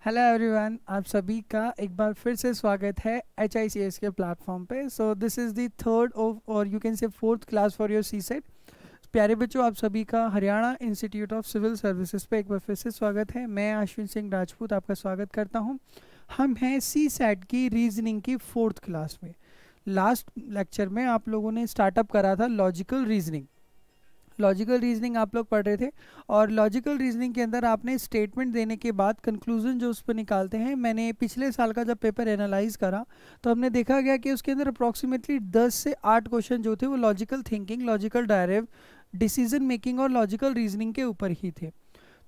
Hello everyone, आप सभी का एक बार फिर से स्वागत है HICS के प्लेटफॉर्म पे। So this is the third of or you can say fourth class for your CSAT. प्यारे बच्चों, आप सभी का Haryana institute of civil services पे एक बार फिर से स्वागत है। मैं अश्विन सिंह राजपूत आपका स्वागत करता हूँ। हम हैं सी सेट की रीजनिंग की फोर्थ क्लास में। लास्ट लेक्चर में आप लोगों ने स्टार्टअप करा था लॉजिकल रीजनिंग। लॉजिकल रीजनिंग आप लोग पढ़ रहे थे और लॉजिकल रीजनिंग के अंदर आपने स्टेटमेंट देने के बाद कंक्लूजन जो उस पर निकालते हैं, मैंने पिछले साल का जब पेपर एनालाइज करा तो हमने देखा गया कि उसके अंदर अप्रॉक्सीमेटली 10 से 8 क्वेश्चन जो थे वो लॉजिकल थिंकिंग, लॉजिकल डायरेव, डिसीजन मेकिंग और लॉजिकल रीजनिंग के ऊपर ही थे।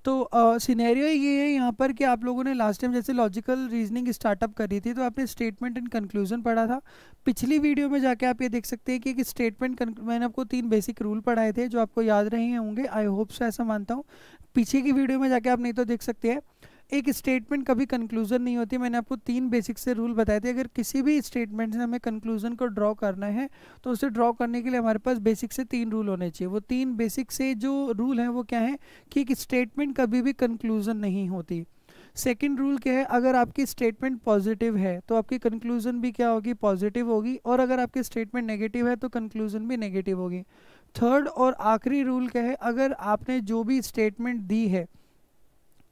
तो सिनेरियो ये है यहाँ पर कि आप लोगों ने लास्ट टाइम जैसे लॉजिकल रीजनिंग स्टार्टअप करी थी तो आपने स्टेटमेंट एंड कंक्लूजन पढ़ा था। पिछली वीडियो में जाके आप ये देख सकते हैं कि एक स्टेटमेंट मैंने आपको 3 बेसिक रूल पढ़ाए थे जो आपको याद रहे होंगे, आई होप सो, ऐसा मानता हूँ। पीछे की वीडियो में जाके आप नहीं तो देख सकते हैं। एक स्टेटमेंट कभी कंक्लूजन नहीं होती। मैंने आपको 3 बेसिक से रूल बताए थे। अगर किसी भी स्टेटमेंट से हमें कंक्लूजन को ड्रॉ करना है तो उसे ड्रॉ करने के लिए हमारे पास बेसिक से 3 रूल होने चाहिए। वो 3 बेसिक से जो रूल हैं वो क्या है कि एक स्टेटमेंट कभी भी कंक्लूजन नहीं होती। सेकंड रूल क्या है, अगर आपकी स्टेटमेंट पॉजिटिव है तो आपकी कंक्लूजन भी क्या होगी, पॉजिटिव होगी, और अगर आपकी स्टेटमेंट नेगेटिव है तो कंक्लूजन भी नेगेटिव होगी। थर्ड और आखिरी रूल क्या है, अगर आपने जो भी स्टेटमेंट दी है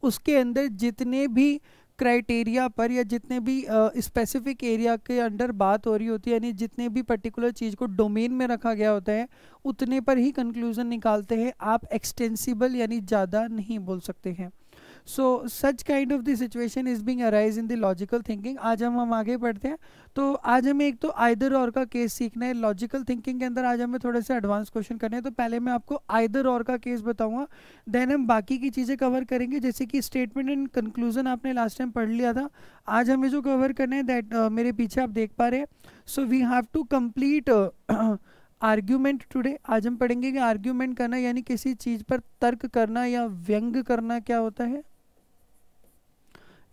उसके अंदर जितने भी क्राइटेरिया पर या जितने भी स्पेसिफिक एरिया के अंडर बात हो रही होती है, यानी जितने भी पर्टिकुलर चीज़ को डोमेन में रखा गया होता है उतने पर ही कंक्लूजन निकालते हैं। आप एक्सटेंसिबल यानी ज़्यादा नहीं बोल सकते हैं। So such kind of the situation is being arise in the logical thinking. आज हम आगे बढ़ते हैं। तो आज हमें एक तो आइदर और का केस सीखना है। लॉजिकल थिंकिंग के अंदर आज हमें थोड़े से एडवांस क्वेश्चन करने हैं। तो पहले मैं आपको आइदर और का केस बताऊंगा, देन हम बाकी की चीज़ें कवर करेंगे। जैसे कि स्टेटमेंट एंड कंक्लूजन आपने लास्ट टाइम पढ़ लिया था। आज हमें जो कवर करना है दैट मेरे पीछे आप देख पा रहे हैं। So we have to complete argument today. आज हम पढ़ेंगे कि आर्ग्यूमेंट करना यानी किसी चीज़ पर तर्क करना या व्यंग करना क्या होता है।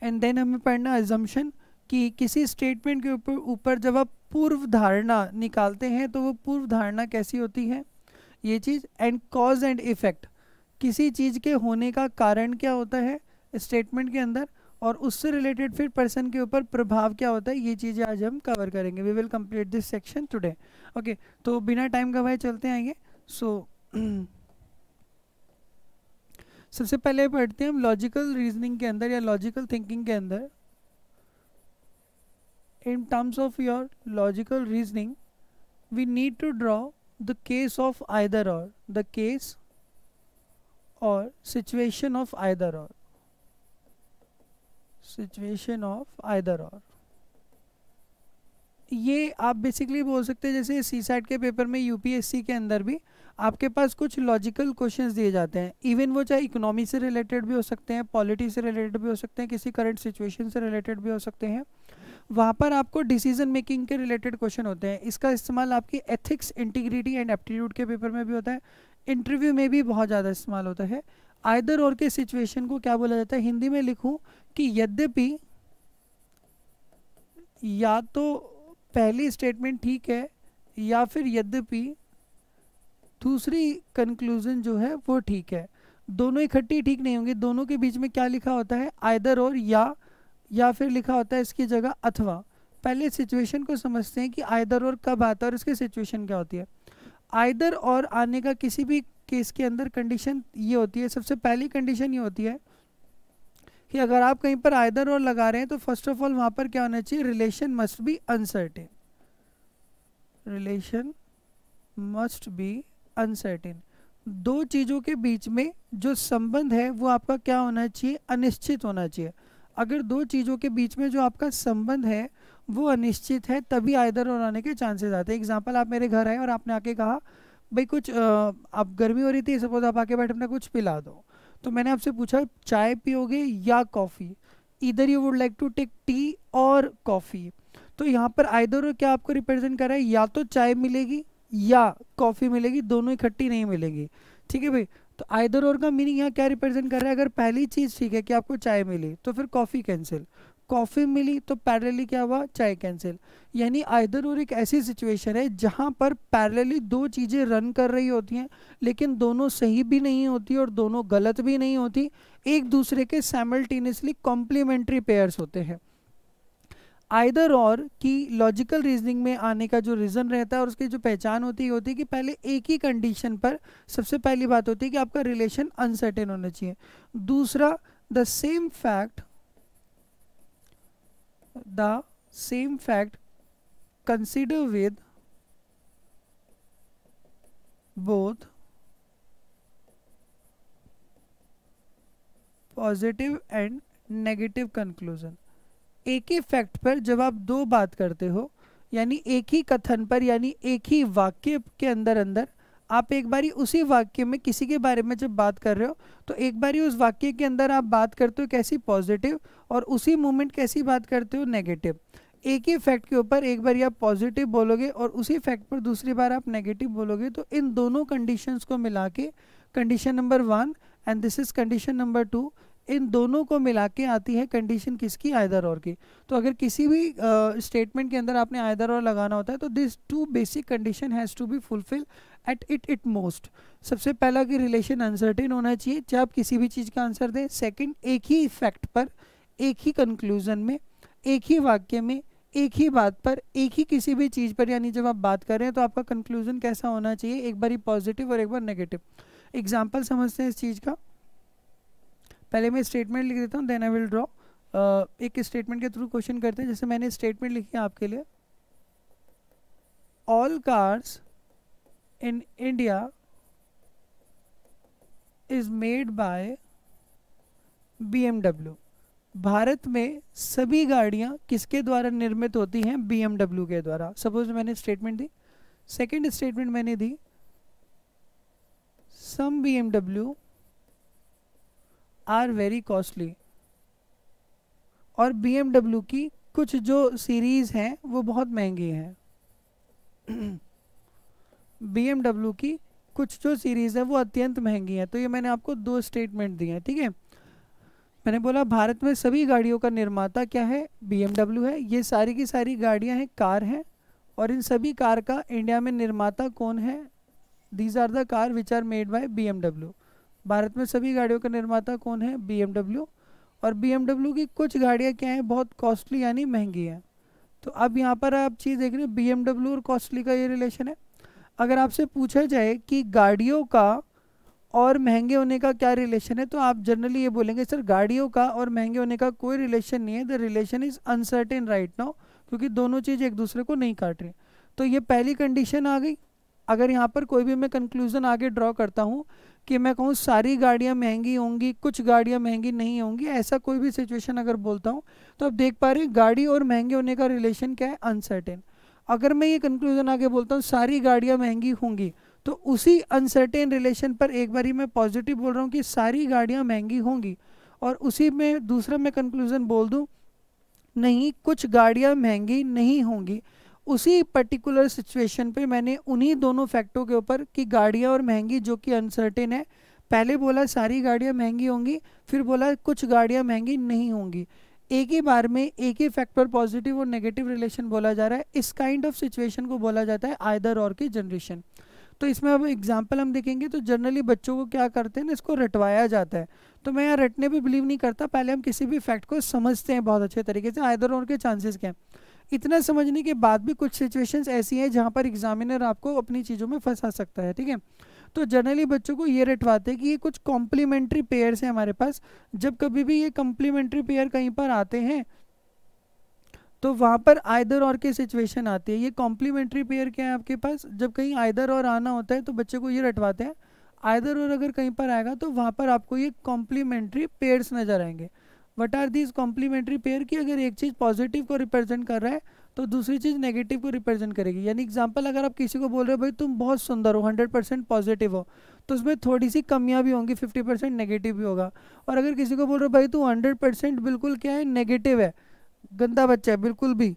एंड देन हमें पढ़ना अजम्पशन कि किसी स्टेटमेंट के ऊपर जब आप पूर्व धारणा निकालते हैं तो वो पूर्व धारणा कैसी होती है, ये चीज़। एंड कॉज एंड इफेक्ट, किसी चीज़ के होने का कारण क्या होता है स्टेटमेंट के अंदर, और उससे रिलेटेड फिर पर्सन के ऊपर प्रभाव क्या होता है, ये चीज़ें आज हम कवर करेंगे। We will complete this section today. Okay, तो बिना टाइम गवाए चलते हैं आगे। सो सबसे पहले पढ़ते हैं हम लॉजिकल रीजनिंग के अंदर या लॉजिकल थिंकिंग के अंदर। In terms of your logical reasoning we need to draw the case of either or, the case or situation of either or, situation of either or. ये आप बेसिकली बोल सकते हैं जैसे सी सैट के paper में यूपीएससी के अंदर भी आपके पास कुछ लॉजिकल क्वेश्चंस दिए जाते हैं। इवन वो चाहे इकोनॉमी से रिलेटेड भी हो सकते हैं, पॉलिटी से रिलेटेड भी हो सकते हैं, किसी करंट सिचुएशन से रिलेटेड भी हो सकते हैं। वहाँ पर आपको डिसीजन मेकिंग के रिलेटेड क्वेश्चन होते हैं। इसका इस्तेमाल आपकी एथिक्स, इंटीग्रिटी एंड एप्टीट्यूड के पेपर में भी होता है। इंटरव्यू में भी बहुत ज़्यादा इस्तेमाल होता है। आइदर और के सिचुएशन को क्या बोला जाता है, हिंदी में लिखूँ कि यद्यपि या तो पहली स्टेटमेंट ठीक है या फिर यद्यपि दूसरी कंक्लूजन जो है वो ठीक है। दोनों इकट्ठी ठीक नहीं होंगे। दोनों के बीच में क्या लिखा होता है, आइदर और, या फिर लिखा होता है इसकी जगह अथवा। पहले सिचुएशन को समझते हैं कि आइदर और कब आता है और इसकी सिचुएशन क्या होती है। आइदर और आने का किसी भी केस के अंदर कंडीशन ये होती है, सबसे पहली कंडीशन ये होती है कि अगर आप कहीं पर आइदर और लगा रहे हैं तो फर्स्ट ऑफ ऑल वहाँ पर क्या होना चाहिए, relation must be uncertain. Relation must be uncertain. दो चीज़ों के बीच में जो संबंध है वो आपका क्या होना चाहिए, अनिश्चित होना चाहिए। अगर दो चीज़ों के बीच में जो आपका संबंध है वो अनिश्चित है तभी आइदर और आने के चांसेस आते हैं। एग्जांपल, आप मेरे घर आए और आपने आके कहा भाई कुछ आप गर्मी हो रही थी, सपोज आप आके बैठे अपना कुछ पिला दो। तो मैंने आपसे पूछा चाय पियोगे या कॉफ़ी, इधर you would like to take tea or coffee. तो यहाँ पर आइदर और क्या आपको रिप्रेजेंट कर रहा है, या तो चाय मिलेगी या कॉफ़ी मिलेगी, दोनों इकट्ठी नहीं मिलेंगी। ठीक है भाई, तो आइदर और का मीनिंग यहाँ क्या रिप्रेजेंट कर रहा है, अगर पहली चीज़ ठीक है कि आपको चाय मिली तो फिर कॉफ़ी कैंसिल, कॉफ़ी मिली तो पैरेलली क्या हुआ, चाय कैंसिल। यानी आइदर और एक ऐसी सिचुएशन है जहाँ पर पैरेलली दो चीज़ें रन कर रही होती हैं लेकिन दोनों सही भी नहीं होती और दोनों गलत भी नहीं होती, एक दूसरे के साइमल्टेनियसली कॉम्प्लीमेंट्री पेयर्स होते हैं। आइदर और की लॉजिकल रीजनिंग में आने का जो रीज़न रहता है और उसकी जो पहचान होती है कि पहले एक ही कंडीशन पर सबसे पहली बात होती है कि आपका रिलेशन अनसर्टेन होना चाहिए। दूसरा, the same fact consider with both positive and negative conclusion. एक ही फैक्ट पर जब आप दो बात करते हो, यानी एक ही कथन पर, यानी एक ही वाक्य के अंदर अंदर आप एक बारी उसी वाक्य में किसी के बारे में जब बात कर रहे हो तो एक बारी उस वाक्य के अंदर आप बात करते हो कैसी, पॉजिटिव, और उसी मोमेंट कैसी बात करते हो, नेगेटिव। एक ही फैक्ट के ऊपर एक बार आप पॉजिटिव बोलोगे और उसी फैक्ट पर दूसरी बार आप नेगेटिव बोलोगे, तो इन दोनों कंडीशंस को मिला के condition number 1 and this is condition number 2, इन दोनों को मिला के आती है कंडीशन किसकी, आइदर और की। तो अगर किसी भी स्टेटमेंट के अंदर आपने आइदर और लगाना होता है तो this two basic condition has to be fulfil at it most. सबसे पहला कि रिलेशन अनसर्टेन होना चाहिए चाहे आप किसी भी चीज़ का आंसर दें। सेकंड, एक ही फैक्ट पर, एक ही कंक्लूजन में, एक ही वाक्य में, एक ही बात पर, एक ही किसी भी चीज़ पर, यानी जब आप बात कर रहे हैं तो आपका कंक्लूजन कैसा होना चाहिए, एक बार पॉजिटिव और एक बार नेगेटिव। एग्जाम्पल समझते हैं इस चीज़ का। पहले मैं स्टेटमेंट लिख देता हूँ, देन आई विल ड्रॉ। एक स्टेटमेंट के थ्रू क्वेश्चन करते हैं। जैसे मैंने स्टेटमेंट लिखी है आपके लिए, all cars in India is made by BMW। भारत में सभी गाड़ियाँ किसके द्वारा निर्मित होती हैं, BMW के द्वारा। सपोज मैंने स्टेटमेंट दी। सेकंड स्टेटमेंट मैंने दी, सम BMW आर वेरी कॉस्टली, और BMW की कुछ जो सीरीज़ हैं वो बहुत महंगी हैं। BMW की कुछ जो सीरीज़ है वो अत्यंत महंगी है। तो ये मैंने आपको दो स्टेटमेंट दिए हैं, ठीक है। मैंने बोला भारत में सभी गाड़ियों का निर्माता क्या है, BMW है। ये सारी की सारी गाड़ियां हैं, कार हैं, और इन सभी कार का इंडिया में निर्माता कौन है, these are the car which are made by BMW। भारत में सभी गाड़ियों का निर्माता कौन है, BMW, और BMW की कुछ गाड़ियाँ क्या हैं, बहुत कॉस्टली यानी महंगी हैं। तो अब यहाँ पर आप चीज़ देख रहे हैं, BMW और कॉस्टली का ये रिलेशन है। अगर आपसे पूछा जाए कि गाड़ियों का और महंगे होने का क्या रिलेशन है, तो आप जनरली ये बोलेंगे सर गाड़ियों का और महंगे होने का कोई रिलेशन नहीं है, the relation is uncertain right now, क्योंकि दोनों चीज़ एक दूसरे को नहीं काट रही। तो ये पहली कंडीशन आ गई। अगर यहाँ पर कोई भी मैं कंक्लूजन आगे ड्रॉ करता हूँ कि मैं कहूँ सारी गाड़ियाँ महंगी होंगी, कुछ गाड़ियाँ महंगी नहीं होंगी, ऐसा कोई भी सिचुएशन अगर बोलता हूँ तो आप देख पा रहे हैं गाड़ी और महंगे होने का रिलेशन क्या है, अनसर्टेन। अगर मैं ये कंक्लूजन आगे बोलता हूँ सारी गाड़ियाँ महंगी होंगी, तो उसी अनसर्टेन रिलेशन पर एक बारी मैं पॉजिटिव बोल रहा हूँ कि सारी गाड़ियाँ महंगी होंगी, और उसी में दूसरा मैं कंक्लूजन बोल दूँ नहीं कुछ गाड़ियाँ महंगी नहीं होंगी, उसी पर्टिकुलर सिचुएशन पे मैंने उन्हीं दोनों फैक्टों के ऊपर कि गाड़ियाँ और महंगी जो कि अनसर्टेन है, पहले बोला सारी गाड़ियाँ महंगी होंगी, फिर बोला कुछ गाड़ियाँ महंगी नहीं होंगी। एक ही बार में एक ही फैक्ट पर पॉजिटिव और नेगेटिव रिलेशन बोला जा रहा है। इस काइंड ऑफ सिचुएशन को बोला जाता है आइदर और की जनरेशन। तो इसमें अब एग्जाम्पल हम देखेंगे तो जनरली बच्चों को क्या करते हैं ना, इसको रटवाया जाता है। तो मैं यहाँ रटने पे बिलीव नहीं करता, पहले हम किसी भी फैक्ट को समझते हैं बहुत अच्छे तरीके से, आइदर और के चांसेस क्या हैं। इतना समझने के बाद भी कुछ सिचुएशंस ऐसी हैं जहाँ पर एग्जामिनर आपको अपनी चीज़ों में फंसा सकता है, ठीक है। तो जनरली बच्चों को ये रटवाते हैं कि ये कुछ कॉम्प्लीमेंट्री पेयर्स हैं हमारे पास। जब कभी भी ये कॉम्प्लीमेंट्री पेयर कहीं पर आते हैं तो वहाँ पर आइदर और की सिचुएशन आती है। ये कॉम्प्लीमेंट्री पेयर क्या है आपके पास, जब कहीं आइदर और आना होता है तो बच्चे को ये रटवाते हैं आइदर और अगर कहीं पर आएगा तो वहाँ पर आपको ये कॉम्प्लीमेंट्री पेयर्स नजर आएंगे। What are these complementary pair की अगर एक चीज़ पॉजिटिव को रिप्रेजेंट कर रहा है तो दूसरी चीज़ नेगेटिव को रिप्रेजेंट करेगी। यानी एग्जांपल अगर आप किसी को बोल रहे हो भाई तुम बहुत सुंदर हो, 100% पॉजिटिव हो, तो उसमें थोड़ी सी कमियां भी होंगी, 50% नेगेटिव भी होगा। और अगर किसी को बोल रहे हो भाई तू 100% बिल्कुल क्या है, नेगेटिव है, गंदा बच्चा है बिल्कुल भी,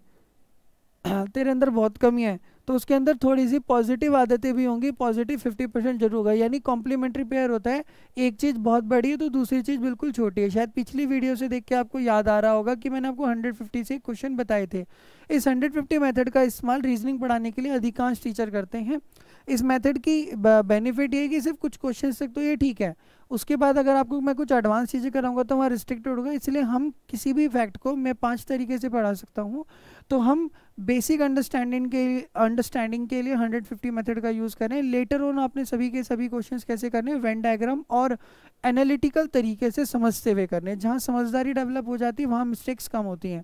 तेरे अंदर बहुत कमी है, तो उसके अंदर थोड़ी सी पॉजिटिव आदतें भी होंगी, पॉजिटिव 50% जरूर होगा। यानी कॉम्प्लीमेंट्री पेयर होता है, एक चीज़ बहुत बड़ी है तो दूसरी चीज़ बिल्कुल छोटी है। शायद पिछली वीडियो से देख के आपको याद आ रहा होगा कि मैंने आपको 150 से क्वेश्चन बताए थे। इस 150 मेथड का इस्तेमाल रीजनिंग पढ़ाने के लिए अधिकांश टीचर करते हैं। इस मेथड की बेनिफिट ये है कि सिर्फ कुछ क्वेश्चन तक तो ये ठीक है, उसके बाद अगर आपको मैं कुछ एडवांस चीज़ें कराऊंगा तो वहाँ रिस्ट्रिक्टेड होगा। इसलिए हम किसी भी फैक्ट को मैं 5 तरीके से पढ़ा सकता हूँ। तो हम बेसिक अंडरस्टैंडिंग के लिए 150 मेथड का यूज़ करें। लेटर ऑन आपने सभी के सभी क्वेश्चंस कैसे करने, वेन डायग्राम और एनालिटिकल तरीके से समझते हुए करने। जहाँ समझदारी डेवलप हो जाती है वहाँ मिस्टेक्स कम होती हैं।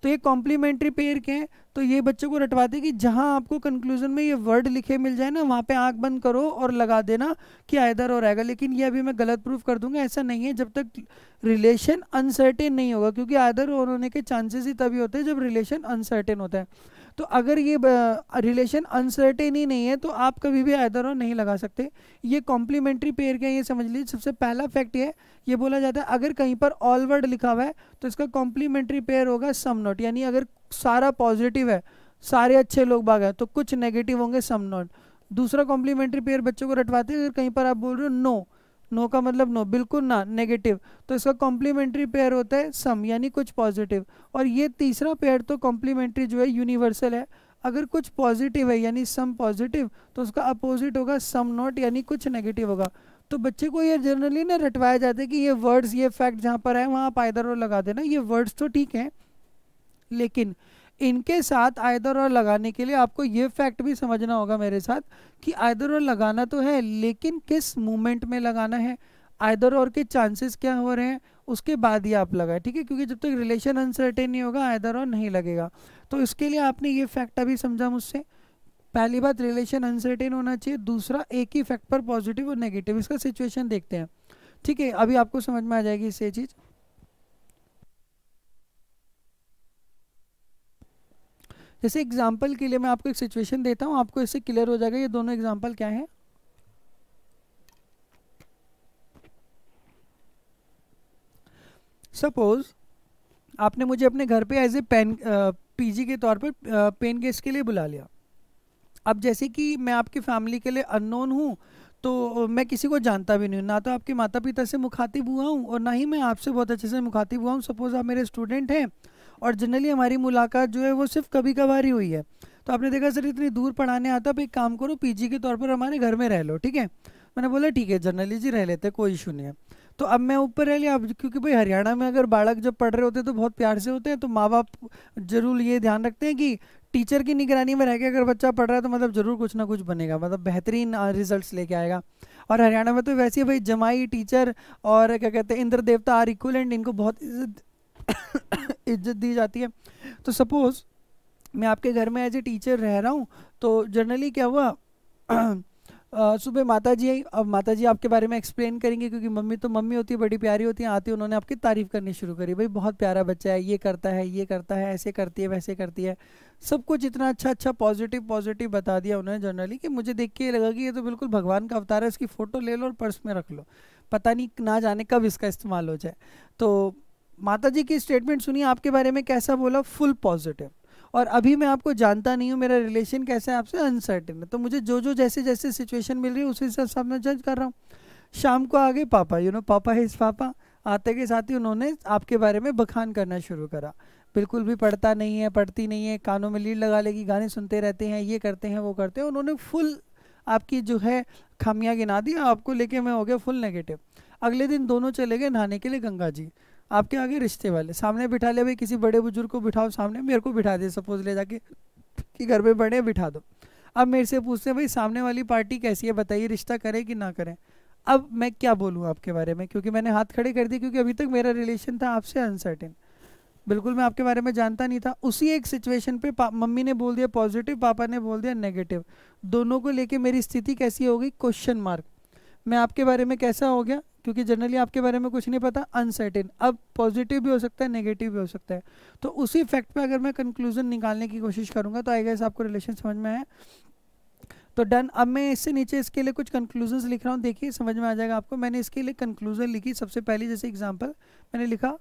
तो ये कॉम्प्लीमेंट्री पेयर के हैं, तो ये बच्चों को रटवाते हैं कि जहां आपको कंक्लूजन में ये वर्ड लिखे मिल जाए ना, वहां पे आंख बंद करो और लगा देना कि आइदर और आएगा। लेकिन ये अभी मैं गलत प्रूफ कर दूंगा, ऐसा नहीं है जब तक रिलेशन अनसर्टेन नहीं होगा, क्योंकि आइदर और होने के चांसेस ही तभी होते हैं जब रिलेशन अनसर्टेन होता है। तो अगर ये रिलेशन अनसर्टेन ही नहीं है तो आप कभी भी आइदर और नहीं लगा सकते। ये कॉम्प्लीमेंट्री पेयर के, ये समझ लीजिए सबसे पहला फैक्ट ये बोला जाता है अगर कहीं पर ऑल वर्ड लिखा हुआ है तो इसका कॉम्प्लीमेंट्री पेयर होगा सम नॉट। यानी अगर सारा पॉजिटिव है, सारे अच्छे लोग बाग हैं, तो कुछ नेगेटिव होंगे सम नॉट। दूसरा कॉम्प्लीमेंट्री पेयर बच्चों को रटवाते हैं, अगर कहीं पर आप बोल रहे हो नो, नो का मतलब नो, बिल्कुल ना, नेगेटिव, तो इसका कॉम्प्लीमेंट्री पेयर होता है सम, यानी कुछ पॉजिटिव। और ये तीसरा पेयर तो कॉम्प्लीमेंट्री जो है यूनिवर्सल है, अगर कुछ पॉजिटिव है यानी सम पॉजिटिव तो उसका अपोजिट होगा सम नॉट, यानी कुछ नेगेटिव होगा। तो बच्चे को ये जनरली ना रटवाया जाता है कि ये वर्ड्स, ये फैक्ट जहाँ पर है वहाँ आप आइदर और लगा देना। ये वर्ड्स तो ठीक है, लेकिन इनके साथ आइदर और लगाने के लिए आपको ये फैक्ट भी समझना होगा मेरे साथ कि आइदर और लगाना तो है, लेकिन किस मोमेंट में लगाना है, आइदर और के चांसेस क्या हो रहे हैं, उसके बाद ही आप लगाए, ठीक है। क्योंकि जब तक रिलेशन अनसर्टेन नहीं होगा आइदर और नहीं लगेगा। तो इसके लिए आपने ये फैक्ट अभी समझा मुझसे। पहली बात, रिलेशन अनसर्टेन होना चाहिए। दूसरा, एक ही फैक्ट पर पॉजिटिव और नेगेटिव। इसका सिचुएशन देखते हैं, ठीक है, अभी आपको समझ में आ जाएगी इससे चीज़। जैसे एग्जाम्पल के लिए मैं आपको एक सिचुएशन देता हूँ, आपको इससे क्लियर हो जाएगा ये दोनों एग्जाम्पल क्या है। सपोज आपने मुझे अपने घर पे एज ए पीजी के तौर पर पेन गेस्ट के लिए बुला लिया। अब जैसे कि मैं आपकी फैमिली के लिए अननोन हूँ, तो मैं किसी को जानता भी नहीं हूँ, ना तो आपके माता पिता से मुखातिब हुआ हूँ और ना ही मैं आपसे बहुत अच्छे से मुखातिब हुआ हूँ। सपोज आप मेरे स्टूडेंट हैं और जनरली हमारी मुलाकात जो है वो सिर्फ कभी कभार ही हुई है। तो आपने देखा सर इतनी दूर पढ़ाने आता, आप एक काम करो पीजी के तौर पर हमारे घर में रह लो, ठीक है। मैंने बोला ठीक है जनरली जी रह लेते, कोई इशू नहीं है। तो अब मैं ऊपर रह लिया। अब क्योंकि भाई हरियाणा में अगर बालक जब पढ़ रहे होते हैं तो बहुत प्यार से होते हैं, तो माँ बाप जरूर ये ध्यान रखते हैं कि टीचर की निगरानी में रह के अगर बच्चा पढ़ रहा है तो मतलब जरूर कुछ ना कुछ बनेगा, मतलब बेहतरीन रिजल्ट्स लेके आएगा। और हरियाणा में तो वैसे ही भाई जमाई टीचर और क्या कहते हैं इंद्र देवता आर इक्वलेंट, इनको बहुत इज्जत दी जाती है। तो सपोज मैं आपके घर में एज ए टीचर रह रहा हूँ, तो जनरली क्या हुआ सुबह माता जी आई। अब माता जी आपके बारे में एक्सप्लेन करेंगे, क्योंकि मम्मी तो मम्मी होती है, बड़ी प्यारी होती है, आती है उन्होंने आपकी तारीफ करनी शुरू करी, भाई बहुत प्यारा बच्चा है, ये करता है, ये करता है, ऐसे करती है, वैसे करती है, सब कुछ इतना अच्छा अच्छा पॉजिटिव पॉजिटिव बता दिया उन्होंने जनरली कि मुझे देख के ये लगा कि ये तो बिल्कुल भगवान का अवतार है, इसकी फ़ोटो ले लो और पर्स में रख लो, पता नहीं ना जाने कब इसका इस्तेमाल हो जाए। तो माता जी की स्टेटमेंट सुनिए, आपके बारे में कैसा बोला, फुल पॉजिटिव। और अभी मैं आपको जानता नहीं हूँ, मेरा रिलेशन कैसा है आपसे, अनसर्टेन है, तो मुझे जो जो जैसे जैसे सिचुएशन मिल रही है उसी हिसाब से मैं जज कर रहा हूँ। शाम को आ गए पापा, पापा है इस पापा, आते के साथ ही उन्होंने आपके बारे में बखान करना शुरू करा, बिल्कुल भी पढ़ता नहीं है, पढ़ती नहीं है, कानों में लीड लगा लेगी, गाने सुनते रहते हैं, ये करते हैं वो करते हैं। उन्होंने फुल आपकी जो है खामियां गिना दी, आपको लेके मैं हो गया फुल नेगेटिव। अगले दिन दोनों चले गए नहाने के लिए गंगा जी, आपके आगे रिश्ते वाले सामने बिठा लिया, भाई किसी बड़े बुजुर्ग को बिठाओ सामने, मेरे को बिठा दे सपोज ले जाके कि घर पे बड़े बिठा दो। अब मेरे से पूछते हैं भाई सामने वाली पार्टी कैसी है, बताइए रिश्ता करें कि ना करें। अब मैं क्या बोलूँ आपके बारे में, क्योंकि मैंने हाथ खड़े कर दिए, क्योंकि अभी तक मेरा रिलेशन था आपसे अनसर्टेन, बिल्कुल मैं आपके बारे में जानता नहीं था। उसी एक सिचुएशन पे मम्मी ने बोल दिया पॉजिटिव, पापा ने बोल दिया नेगेटिव, दोनों को लेके मेरी स्थिति कैसी हो गई, क्वेश्चन मार्क। मैं आपके बारे में कैसा हो गया, क्योंकि जनरली आपके बारे में कुछ नहीं पता, अनसर्टेन। अब पॉजिटिव भी हो सकता है, नेगेटिव भी हो सकता है। तो उसी फैक्ट पे अगर मैं कंक्लूजन निकालने की कोशिश करूंगा तो आई गेस आपको रिलेशन समझ में आया। तो डन। अब मैं इससे नीचे इसके लिए कुछ कंक्लूजन्स लिख रहा हूँ, देखिए समझ में आ जाएगा आपको। मैंने इसके लिए कंक्लूजन लिखी, सबसे पहली जैसे एग्जाम्पल मैंने लिखा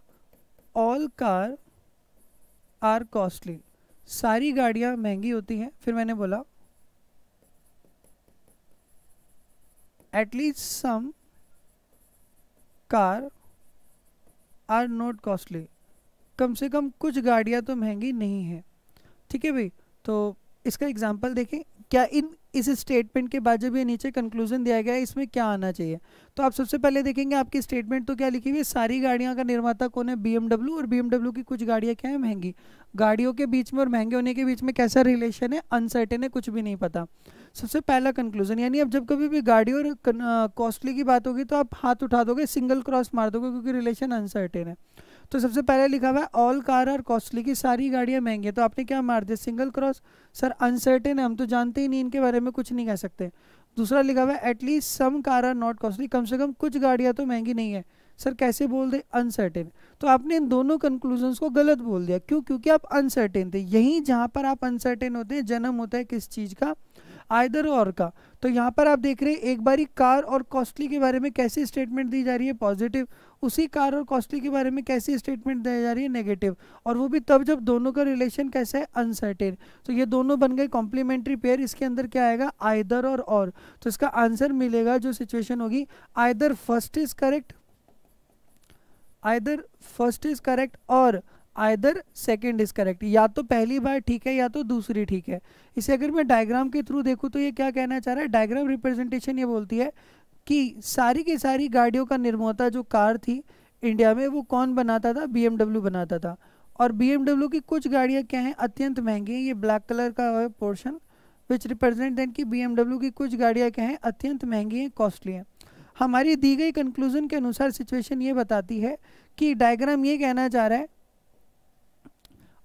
ऑल कार आर कॉस्टली। सारी गाड़ियां महंगी होती हैं, फिर मैंने बोला at least some car are not costly, कम से कम कुछ गाड़ियां तो महंगी नहीं है। ठीक है भाई, तो इसका एग्जांपल देखें। क्या इस स्टेटमेंट के बाद जब ये नीचे कंक्लूजन दिया गया है इसमें क्या आना चाहिए, तो आप सबसे पहले देखेंगे आपकी स्टेटमेंट तो क्या लिखी हुई है, सारी गाड़ियां का निर्माता कौन है, BMW, और BMW की कुछ गाड़ियां क्या है, महंगी। गाड़ियों के बीच में और महंगे होने के बीच में कैसा रिलेशन है, अनसर्टेन है, कुछ भी नहीं पता। सबसे पहला कंक्लूजन, यानी अब जब कभी भी गाड़ी और कॉस्टली की बात होगी तो आप हाथ उठा दोगे, सिंगल क्रॉस मार दोगे, क्योंकि रिलेशन अनसर्टेन है। तो सबसे पहले लिखा हुआ है ऑल कार आर कॉस्टली, की सारी गाड़ियां महंगी है, तो आपने क्या मार दिया, सिंगल क्रॉस। सर अनसर्टेन है, हम तो जानते ही नहीं, इनके बारे में कुछ नहीं कह सकते। दूसरा लिखा हुआ है at least some car are not costly, कम से कम कुछ गाड़ियां तो महंगी नहीं है। सर कैसे बोल दे, अनसर्टेन। तो आपने इन दोनों कंक्लूजन्स को गलत बोल दिया, क्यों, क्योंकि आप अनसर्टेन थे। यहीं जहां पर आप अनसर्टेन होते हैं जन्म होता है किस चीज का, आइदर और का। तो यहाँ पर आप देख रहे हैं एक बारी कार और कॉस्टली के बारे में कैसी स्टेटमेंट दी जा रही है, पॉजिटिव, उसी कार और कॉस्टली के बारे में कैसी स्टेटमेंट दी जा रही है, नेगेटिव, और वो भी तब जब दोनों का रिलेशन कैसा है, अनसर्टेन। तो ये दोनों बन गए कॉम्प्लीमेंट्री पेयर, इसके अंदर क्या आएगा, आइदर और। तो इसका आंसर मिलेगा, जो सिचुएशन होगी, either first is correct, either first is correct और आइदर सेकंड इज करेक्ट, या तो पहली बार ठीक है या तो दूसरी ठीक है। इसे अगर मैं डायग्राम के थ्रू देखूं तो ये क्या कहना चाह रहा है, डायग्राम रिप्रेजेंटेशन ये बोलती है कि सारी की सारी गाड़ियों का निर्माता जो कार थी इंडिया में वो कौन बनाता था, BMW बनाता था। और BMW की कुछ गाड़ियां क्या हैं, अत्यंत महंगी हैं, ये ब्लैक कलर का है पोर्शन विच रिप्रेजेंट दैट कि BMW की कुछ गाड़ियां क्या हैं, अत्यंत महंगी हैं, कॉस्टली हैं। हमारी दी गई कंक्लूजन के अनुसार सिचुएशन ये बताती है कि डायग्राम ये कहना चाह रहा है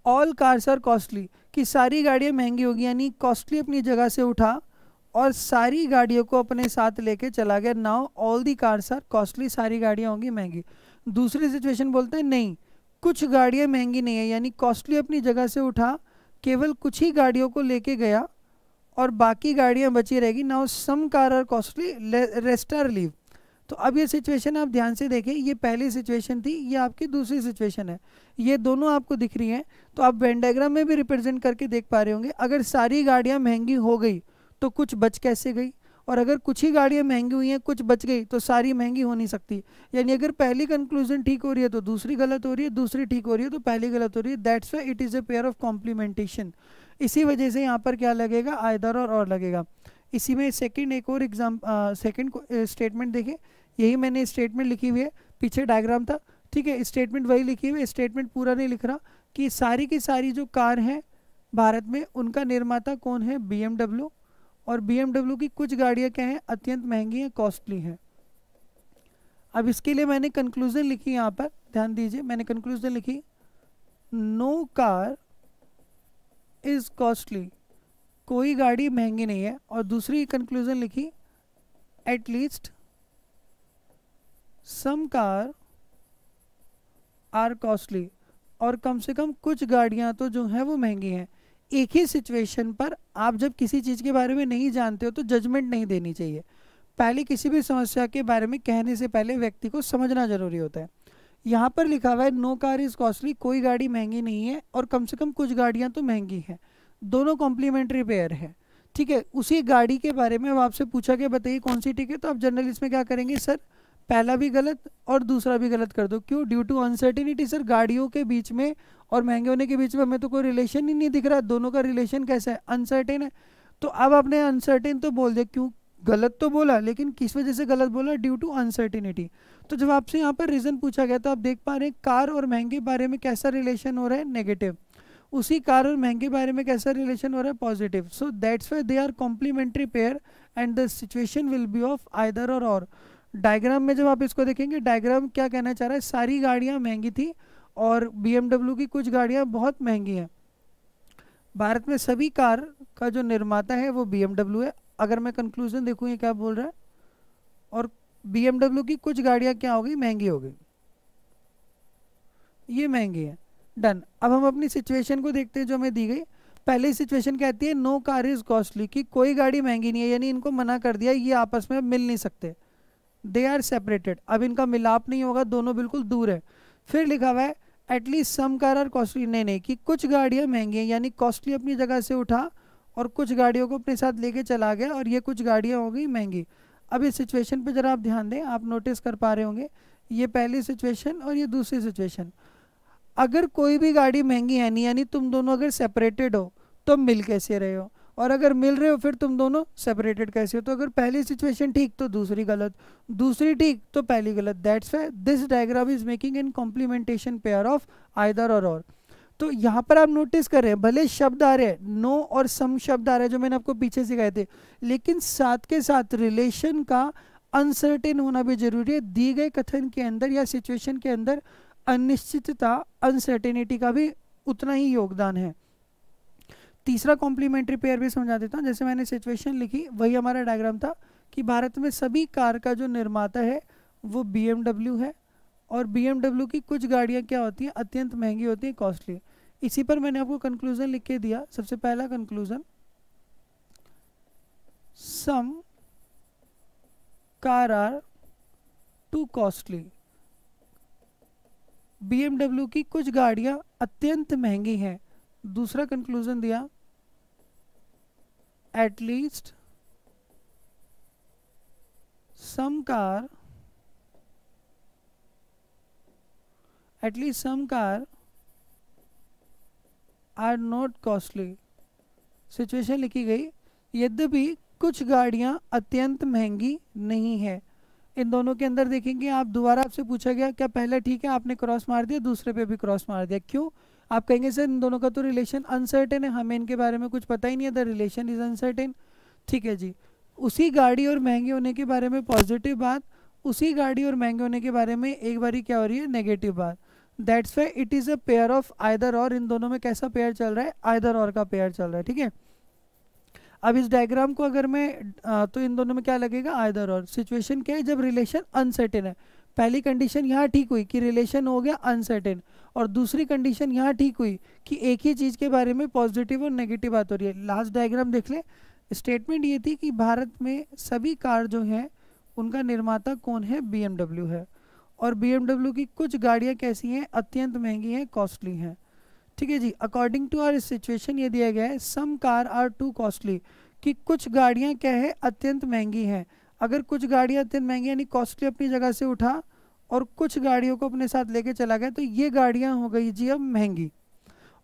ऑल कार्स आर कॉस्टली, कि सारी गाड़ियाँ महंगी होगी, यानी कॉस्टली अपनी जगह से उठा और सारी गाड़ियों को अपने साथ लेके चला गया। Now all the cars are costly, सारी गाड़ियाँ होंगी महंगी। दूसरी सिचुएशन बोलते हैं नहीं, कुछ गाड़ियाँ महंगी नहीं है, यानी कॉस्टली अपनी जगह से उठा, केवल कुछ ही गाड़ियों को लेके गया और बाकी गाड़ियाँ बची रहेगी। Now some car are costly, rest are leave. तो अब ये सिचुएशन आप ध्यान से देखें, ये पहली सिचुएशन थी, ये आपकी दूसरी सिचुएशन है, ये दोनों आपको दिख रही हैं। तो आप वेन डायग्राम में भी रिप्रेजेंट करके देख पा रहे होंगे, अगर सारी गाड़ियां महंगी हो गई तो कुछ बच कैसे गई, और अगर कुछ ही गाड़ियां महंगी हुई हैं कुछ बच गई तो सारी महंगी हो नहीं सकती। यानी अगर पहली कंक्लूजन ठीक हो रही है तो दूसरी गलत हो रही है, दूसरी ठीक हो रही है तो पहली गलत हो रही है। That's why it is a pair of complementation. इसी वजह से यहाँ पर क्या लगेगा, आइदर और लगेगा। इसी में सेकंड एक और सेकंड स्टेटमेंट देखें, यही मैंने स्टेटमेंट लिखी हुई है, पीछे डायग्राम था, ठीक है, स्टेटमेंट वही लिखी हुई है, स्टेटमेंट पूरा नहीं लिख रहा, कि सारी की सारी जो कार हैं भारत में उनका निर्माता कौन है, BMW, और BMW की कुछ गाड़ियां क्या हैं, अत्यंत महंगी हैं, कॉस्टली हैं। अब इसके लिए मैंने कंक्लूजन लिखी, यहाँ पर ध्यान दीजिए, मैंने कंक्लूजन लिखी, नो कार इज कॉस्टली, कोई गाड़ी महंगी नहीं है। और दूसरी कंक्लूजन लिखी, at least some car are costly, और कम से कम कुछ गाड़ियां तो जो हैं वो महंगी हैं। एक ही सिचुएशन पर आप जब किसी चीज़ के बारे में नहीं जानते हो तो जजमेंट नहीं देनी चाहिए। पहले किसी भी समस्या के बारे में कहने से पहले व्यक्ति को समझना जरूरी होता है। यहाँ पर लिखा हुआ है नो कार इज कॉस्टली, कोई गाड़ी महंगी नहीं है और कम से कम कुछ गाड़ियाँ तो महंगी हैं, दोनों कॉम्प्लीमेंट्री पेयर है। ठीक है, उसी गाड़ी के बारे में अब आपसे पूछा गया बताइए कौन सी ठीक है, तो आप जनरल इसमें क्या करेंगे, सर पहला भी गलत और दूसरा भी गलत कर दो। क्यों, ड्यू टू अनसर्टिनिटी। सर गाड़ियों के बीच में और महंगे होने के बीच में हमें तो कोई रिलेशन ही नहीं दिख रहा, दोनों का रिलेशन कैसा है, अनसर्टेन है। तो अब आपने अनसर्टेन तो बोल दिया, क्यों, गलत तो बोला, लेकिन किस वजह से गलत बोला, ड्यू टू अनसर्टिनिटी। तो जब आपसे यहाँ पर रीजन पूछा गया तो आप देख पा रहे हैं कार और महंगे बारे में कैसा रिलेशन हो रहा है, नेगेटिव। उसी कार और महंगे बारे में कैसा रिलेशन हो रहा है, positive. So that's why they are complementary pair and the situation will be of either or. Diagram में जब आप इसको देखेंगे, डायग्राम क्या कहना चाह रहा है, सारी गाड़ियां महंगी थी और BMW की कुछ गाड़ियां बहुत महंगी हैं। भारत में सभी कार का जो निर्माता है वो BMW है। अगर मैं कंक्लूजन देखूँ ये क्या बोल रहा है, और BMW की कुछ गाड़ियां क्या हो गई, महंगी हो गई, ये महंगी है, डन। अब हम अपनी सिचुएशन को देखते हैं जो हमें दी गई। पहली सिचुएशन कहती है नो कार इज कॉस्टली, कि कोई गाड़ी महंगी नहीं है, यानी इनको मना कर दिया, ये आपस में मिल नहीं सकते, दे आर सेपरेटेड, अब इनका मिलाप नहीं होगा, दोनों बिल्कुल दूर है। फिर लिखा हुआ है at least some car are costly, नहीं नहीं, कि कुछ गाड़ियाँ महंगी हैं, यानी कॉस्टली अपनी जगह से उठा और कुछ गाड़ियों को अपने साथ लेके चला गया और ये कुछ गाड़ियाँ हो गई महंगी। अब इस सिचुएशन पे जरा आप ध्यान दें, आप नोटिस कर पा रहे होंगे ये पहली सिचुएशन और ये दूसरी सिचुएशन। अगर कोई भी गाड़ी महंगी है नहीं, यानी तुम दोनों अगर सेपरेटेड हो तो मिल कैसे रहे हो, और अगर मिल रहे हो फिर तुम दोनों सेपरेटेड कैसे हो। तो अगर पहली सिचुएशन ठीक तो दूसरी गलत, दूसरी ठीक तो पहली गलत। That's why this diagram is making an complementation pair of either or. तो यहाँ पर आप नोटिस कर रहे हैं भले शब्द आ रहे हैं, नो और सम शब्द आ रहे हैं जो मैंने आपको पीछे सिखाए थे, लेकिन साथ के साथ रिलेशन का अनसर्टेन होना भी जरूरी है। दी गए कथन के अंदर या सिचुएशन के अंदर अनिश्चितता, अनसर्टेनिटी का भी उतना ही योगदान है। तीसरा कॉम्प्लीमेंट्री पेयर भी समझा देता हूँ। जैसे मैंने सिचुएशन लिखी वही हमारा डायग्राम था कि भारत में सभी कार का जो निर्माता है वो BMW है, और BMW की कुछ गाड़ियाँ क्या होती हैं, अत्यंत महंगी होती हैं, कॉस्टली। इसी पर मैंने आपको कंक्लूजन लिख के दिया। सबसे पहला conclusion, some car are too costly, BMW की कुछ गाड़ियाँ अत्यंत महंगी हैं। दूसरा कंक्लूजन दिया, at least some car are not costly. Situation लिखी गई, यद्यपि कुछ गाड़ियां अत्यंत महंगी नहीं है। इन दोनों के अंदर देखेंगे आप, दोबारा आपसे पूछा गया क्या पहला ठीक है, आपने क्रॉस मार दिया, दूसरे पे भी क्रॉस मार दिया। क्यों? आप कहेंगे सर इन दोनों का तो रिलेशन अनसर्टेन है, हमें इनके बारे में कुछ पता ही नहीं है, द रिलेशन इज अनसर्टेन। ठीक है जी, उसी गाड़ी और महंगे होने के बारे में पॉजिटिव बात, उसी गाड़ी और महंगे होने के बारे में एक बारी क्या हो रही है, नेगेटिव बात। That's why it is a pair of either और। इन दोनों में कैसा पेयर चल रहा है, आइदर और का पेयर चल रहा है। ठीक है, अब इस डायग्राम को अगर मैं तो इन दोनों में क्या लगेगा, आइदर और। सिचुएशन क्या है, जब रिलेशन अनसर्टेन है। पहली कंडीशन यहाँ ठीक हुई कि रिलेशन हो गया अनसर्टेन, और दूसरी कंडीशन यहाँ ठीक हुई कि एक ही चीज़ के बारे में पॉजिटिव और नेगेटिव बात हो रही है। लास्ट डायग्राम देख ले, स्टेटमेंट ये थी कि भारत में सभी कार जो हैं उनका निर्माता कौन है, BMW है, और BMW की कुछ गाड़ियाँ कैसी हैं, अत्यंत महंगी हैं, कॉस्टली हैं। ठीक है जी, अकॉर्डिंग टू आवर सिचुएशन ये दिया गया है, सम कार आर टू कॉस्टली, कि कुछ गाड़ियाँ क्या है, अत्यंत महंगी हैं। अगर कुछ गाड़ियाँ अत्यंत महंगी यानी कॉस्टली अपनी जगह से उठा और कुछ गाड़ियों को अपने साथ लेके चला गया, तो ये गाड़ियाँ हो गई जी अब महंगी।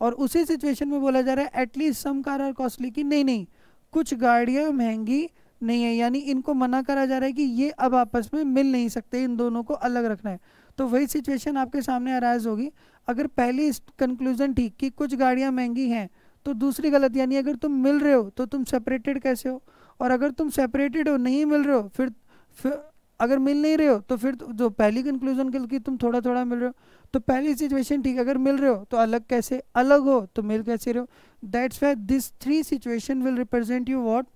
और उसी सिचुएशन में बोला जा रहा है at least some car are costly, कि नहीं नहीं कुछ गाड़ियाँ महंगी नहीं है, यानी इनको मना करा जा रहा है कि ये अब आपस में मिल नहीं सकते, इन दोनों को अलग रखना है। तो वही सिचुएशन आपके सामने अराइज होगी। अगर पहली कंक्लूजन ठीक कि कुछ गाड़ियाँ महंगी हैं, तो दूसरी गलत, यानी अगर तुम मिल रहे हो तो तुम सेपरेटेड कैसे हो, और अगर तुम सेपरेटेड हो नहीं मिल रहे हो, फिर अगर मिल नहीं रहे हो तो फिर जो पहली कंक्लूजन कि तुम थोड़ा थोड़ा मिल रहे हो, तो पहली सिचुएशन ठीक, अगर मिल रहे हो तो अलग कैसे, अलग हो तो मिल कैसे रहे हो। That's why this three situation will represent you what,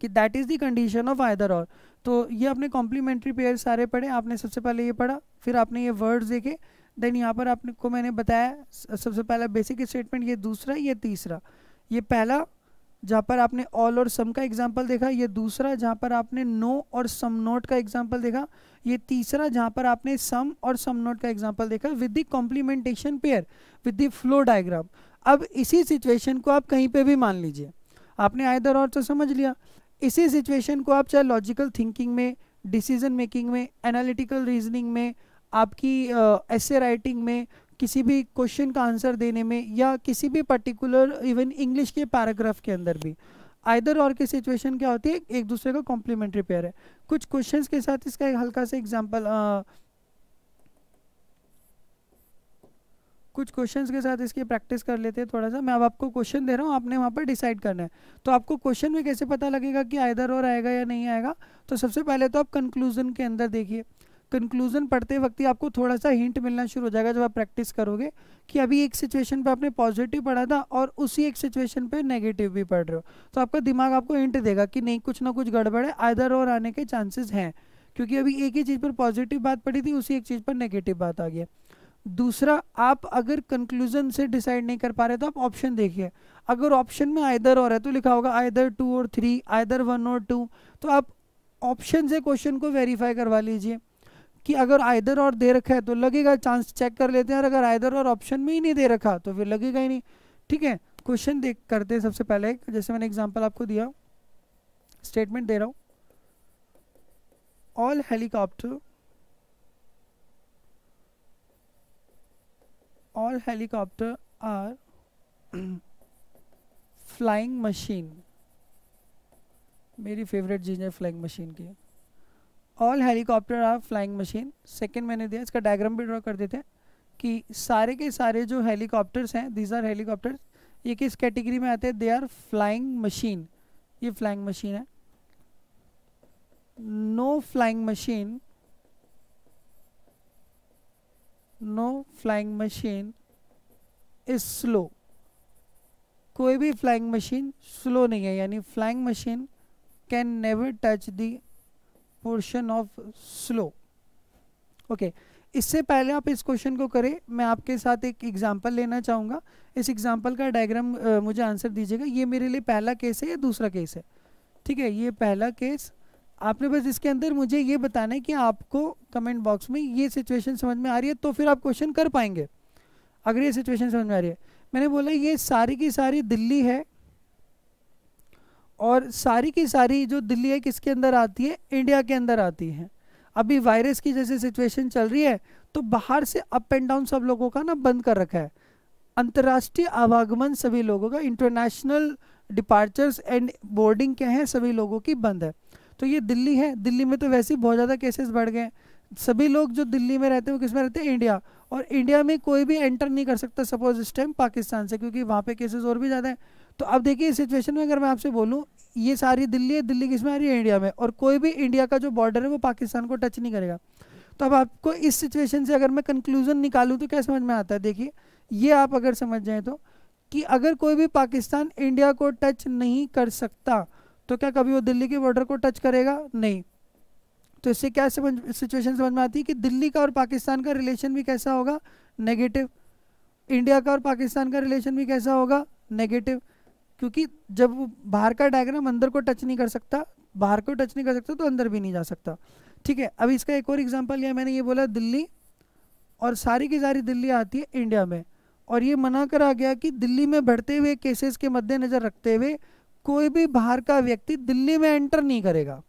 कि that is the condition of either or. तो ये अपने कॉम्प्लीमेंट्री पेयर सारे पढ़े आपने, सबसे पहले ये पढ़ा, फिर आपने ये वर्ड्स देखे, देन यहाँ पर आपने को मैंने बताया सबसे पहला बेसिक स्टेटमेंट, ये दूसरा, ये तीसरा। ये पहला जहाँ पर आपने ऑल और सम का एग्जाम्पल देखा, ये दूसरा जहाँ पर आपने नो और सम नोट का एग्जाम्पल देखा, ये तीसरा जहाँ पर आपने सम और सम नोट का एग्जाम्पल देखा with the complementation pair with the flow diagram. अब इसी सिचुएशन को आप कहीं पे भी मान लीजिए, आपने आइदर और तो समझ लिया, इसी सिचुएशन को आप चाहे लॉजिकल थिंकिंग में, डिसीजन मेकिंग में, एनालिटिकल रीजनिंग में, आपकी एसे राइटिंग में, किसी भी क्वेश्चन का आंसर देने में, या किसी भी पर्टिकुलर इवन इंग्लिश के पैराग्राफ के अंदर भी आइदर और की सिचुएशन क्या होती है, एक दूसरे का कॉम्प्लीमेंट्री पेयर है। कुछ क्वेश्चंस के साथ इसका एक हल्का सा एग्जांपल, कुछ क्वेश्चंस के साथ इसकी प्रैक्टिस कर लेते हैं थोड़ा सा। मैं अब आपको क्वेश्चन दे रहा हूँ, आपने वहाँ पर डिसाइड करना है। तो आपको क्वेश्चन में कैसे पता लगेगा कि आइदर और आएगा या नहीं आएगा, तो सबसे पहले तो आप कंक्लूजन के अंदर देखिए। कंक्लूजन पढ़ते वक्त ही आपको थोड़ा सा हिंट मिलना शुरू हो जाएगा जब आप प्रैक्टिस करोगे, कि अभी एक सिचुएशन पे आपने पॉजिटिव पढ़ा था और उसी एक सिचुएशन पे नेगेटिव भी पढ़ रहे हो, तो आपका दिमाग आपको हिंट देगा कि नहीं कुछ ना कुछ गड़बड़ है, आइदर और आने के चांसेस हैं, क्योंकि अभी एक ही चीज़ पर पॉजिटिव बात पढ़ी थी, उसी एक चीज़ पर नेगेटिव बात आ गई। दूसरा, आप अगर कंक्लूजन से डिसाइड नहीं कर पा रहे तो आप ऑप्शन देखिए। अगर ऑप्शन में आइदर और है तो लिखा होगा आइदर 2 और 3, आइदर 1 और 2, तो आप ऑप्शन से क्वेश्चन को वेरीफाई करवा लीजिए। कि अगर आइदर और दे रखा है तो लगेगा, चांस चेक कर लेते हैं, और अगर आइदर और ऑप्शन में ही नहीं दे रखा तो फिर लगेगा ही नहीं। ठीक है, क्वेश्चन देख करते हैं सबसे पहले, जैसे मैंने एग्जांपल आपको दिया, स्टेटमेंट दे रहा हूँ, all helicopter are flying machine. मेरी फेवरेट चीज़ है फ्लाइंग मशीन की। All helicopter are flying machine. Second मैंने दिया, इसका डायग्राम भी ड्रॉ कर देते हैं कि सारे के सारे जो हेलीकॉप्टर्स हैं, दीज आर हेलीकॉप्टर्स, ये किस कैटेगरी में आते हैं, दे आर फ्लाइंग मशीन। ये फ्लाइंग मशीन है। No flying machine is slow. कोई भी फ्लाइंग मशीन स्लो नहीं है, यानी flying machine can never touch the portion of slow. Okay, इससे पहले आप इस क्वेश्चन को करें, मैं आपके साथ एक एग्जांपल लेना चाहूँगा। इस एग्जांपल का डायग्राम मुझे आंसर दीजिएगा। ये मेरे लिए पहला केस है या दूसरा केस है? ठीक है, ये पहला केस। आपने बस इसके अंदर मुझे ये बताना है कि आपको कमेंट बॉक्स में ये सिचुएशन समझ में आ रही है, तो फिर आप क्वेश्चन कर पाएंगे। अगर ये सिचुएशन समझ में आ रही है, मैंने बोला ये सारी की सारी दिल्ली है, और सारी की सारी जो दिल्ली है किसके अंदर आती है, इंडिया के अंदर आती है। अभी वायरस की जैसे सिचुएशन चल रही है, तो बाहर से अप एंड डाउन सब लोगों का ना बंद कर रखा है। अंतर्राष्ट्रीय आवागमन सभी लोगों का, इंटरनेशनल डिपार्चर्स एंड बोर्डिंग क्या है, सभी लोगों की बंद है। तो ये दिल्ली है, दिल्ली में तो वैसे ही बहुत ज़्यादा केसेस बढ़ गए। सभी लोग जो दिल्ली में रहते हैं वो किस में रहते हैं, इंडिया। और इंडिया में कोई भी एंटर नहीं कर सकता सपोज इस टाइम पाकिस्तान से, क्योंकि वहाँ पे केसेस और भी ज़्यादा हैं। तो अब देखिए इस सिचुएशन में अगर मैं आपसे बोलूँ, ये सारी दिल्ली है, दिल्ली किस में आ रही है, इंडिया में, और कोई भी इंडिया का जो बॉर्डर है वो पाकिस्तान को टच नहीं करेगा। तो अब आपको इस सिचुएशन से अगर मैं कंक्लूजन निकालूँ तो क्या समझ में आता है, देखिए ये आप अगर समझ जाएँ तो, कि अगर कोई भी पाकिस्तान इंडिया को टच नहीं कर सकता तो क्या कभी वो दिल्ली के बॉर्डर को टच करेगा, नहीं। तो इससे क्या सिचुएशन समझ में आती है कि दिल्ली का और पाकिस्तान का रिलेशन भी कैसा होगा, नेगेटिव। इंडिया का और पाकिस्तान का रिलेशन भी कैसा होगा, नेगेटिव, क्योंकि जब बाहर का डायग्राम अंदर को टच नहीं कर सकता, बाहर को टच नहीं कर सकता तो अंदर भी नहीं जा सकता। ठीक है, अब इसका एक और एग्जांपल लिया मैंने, ये बोला दिल्ली और सारी की सारी दिल्ली आती है इंडिया में, और ये मना करा गया कि दिल्ली में बढ़ते हुए केसेस के मद्देनजर रखते हुए कोई भी बाहर का व्यक्ति दिल्ली में एंटर नहीं करेगा।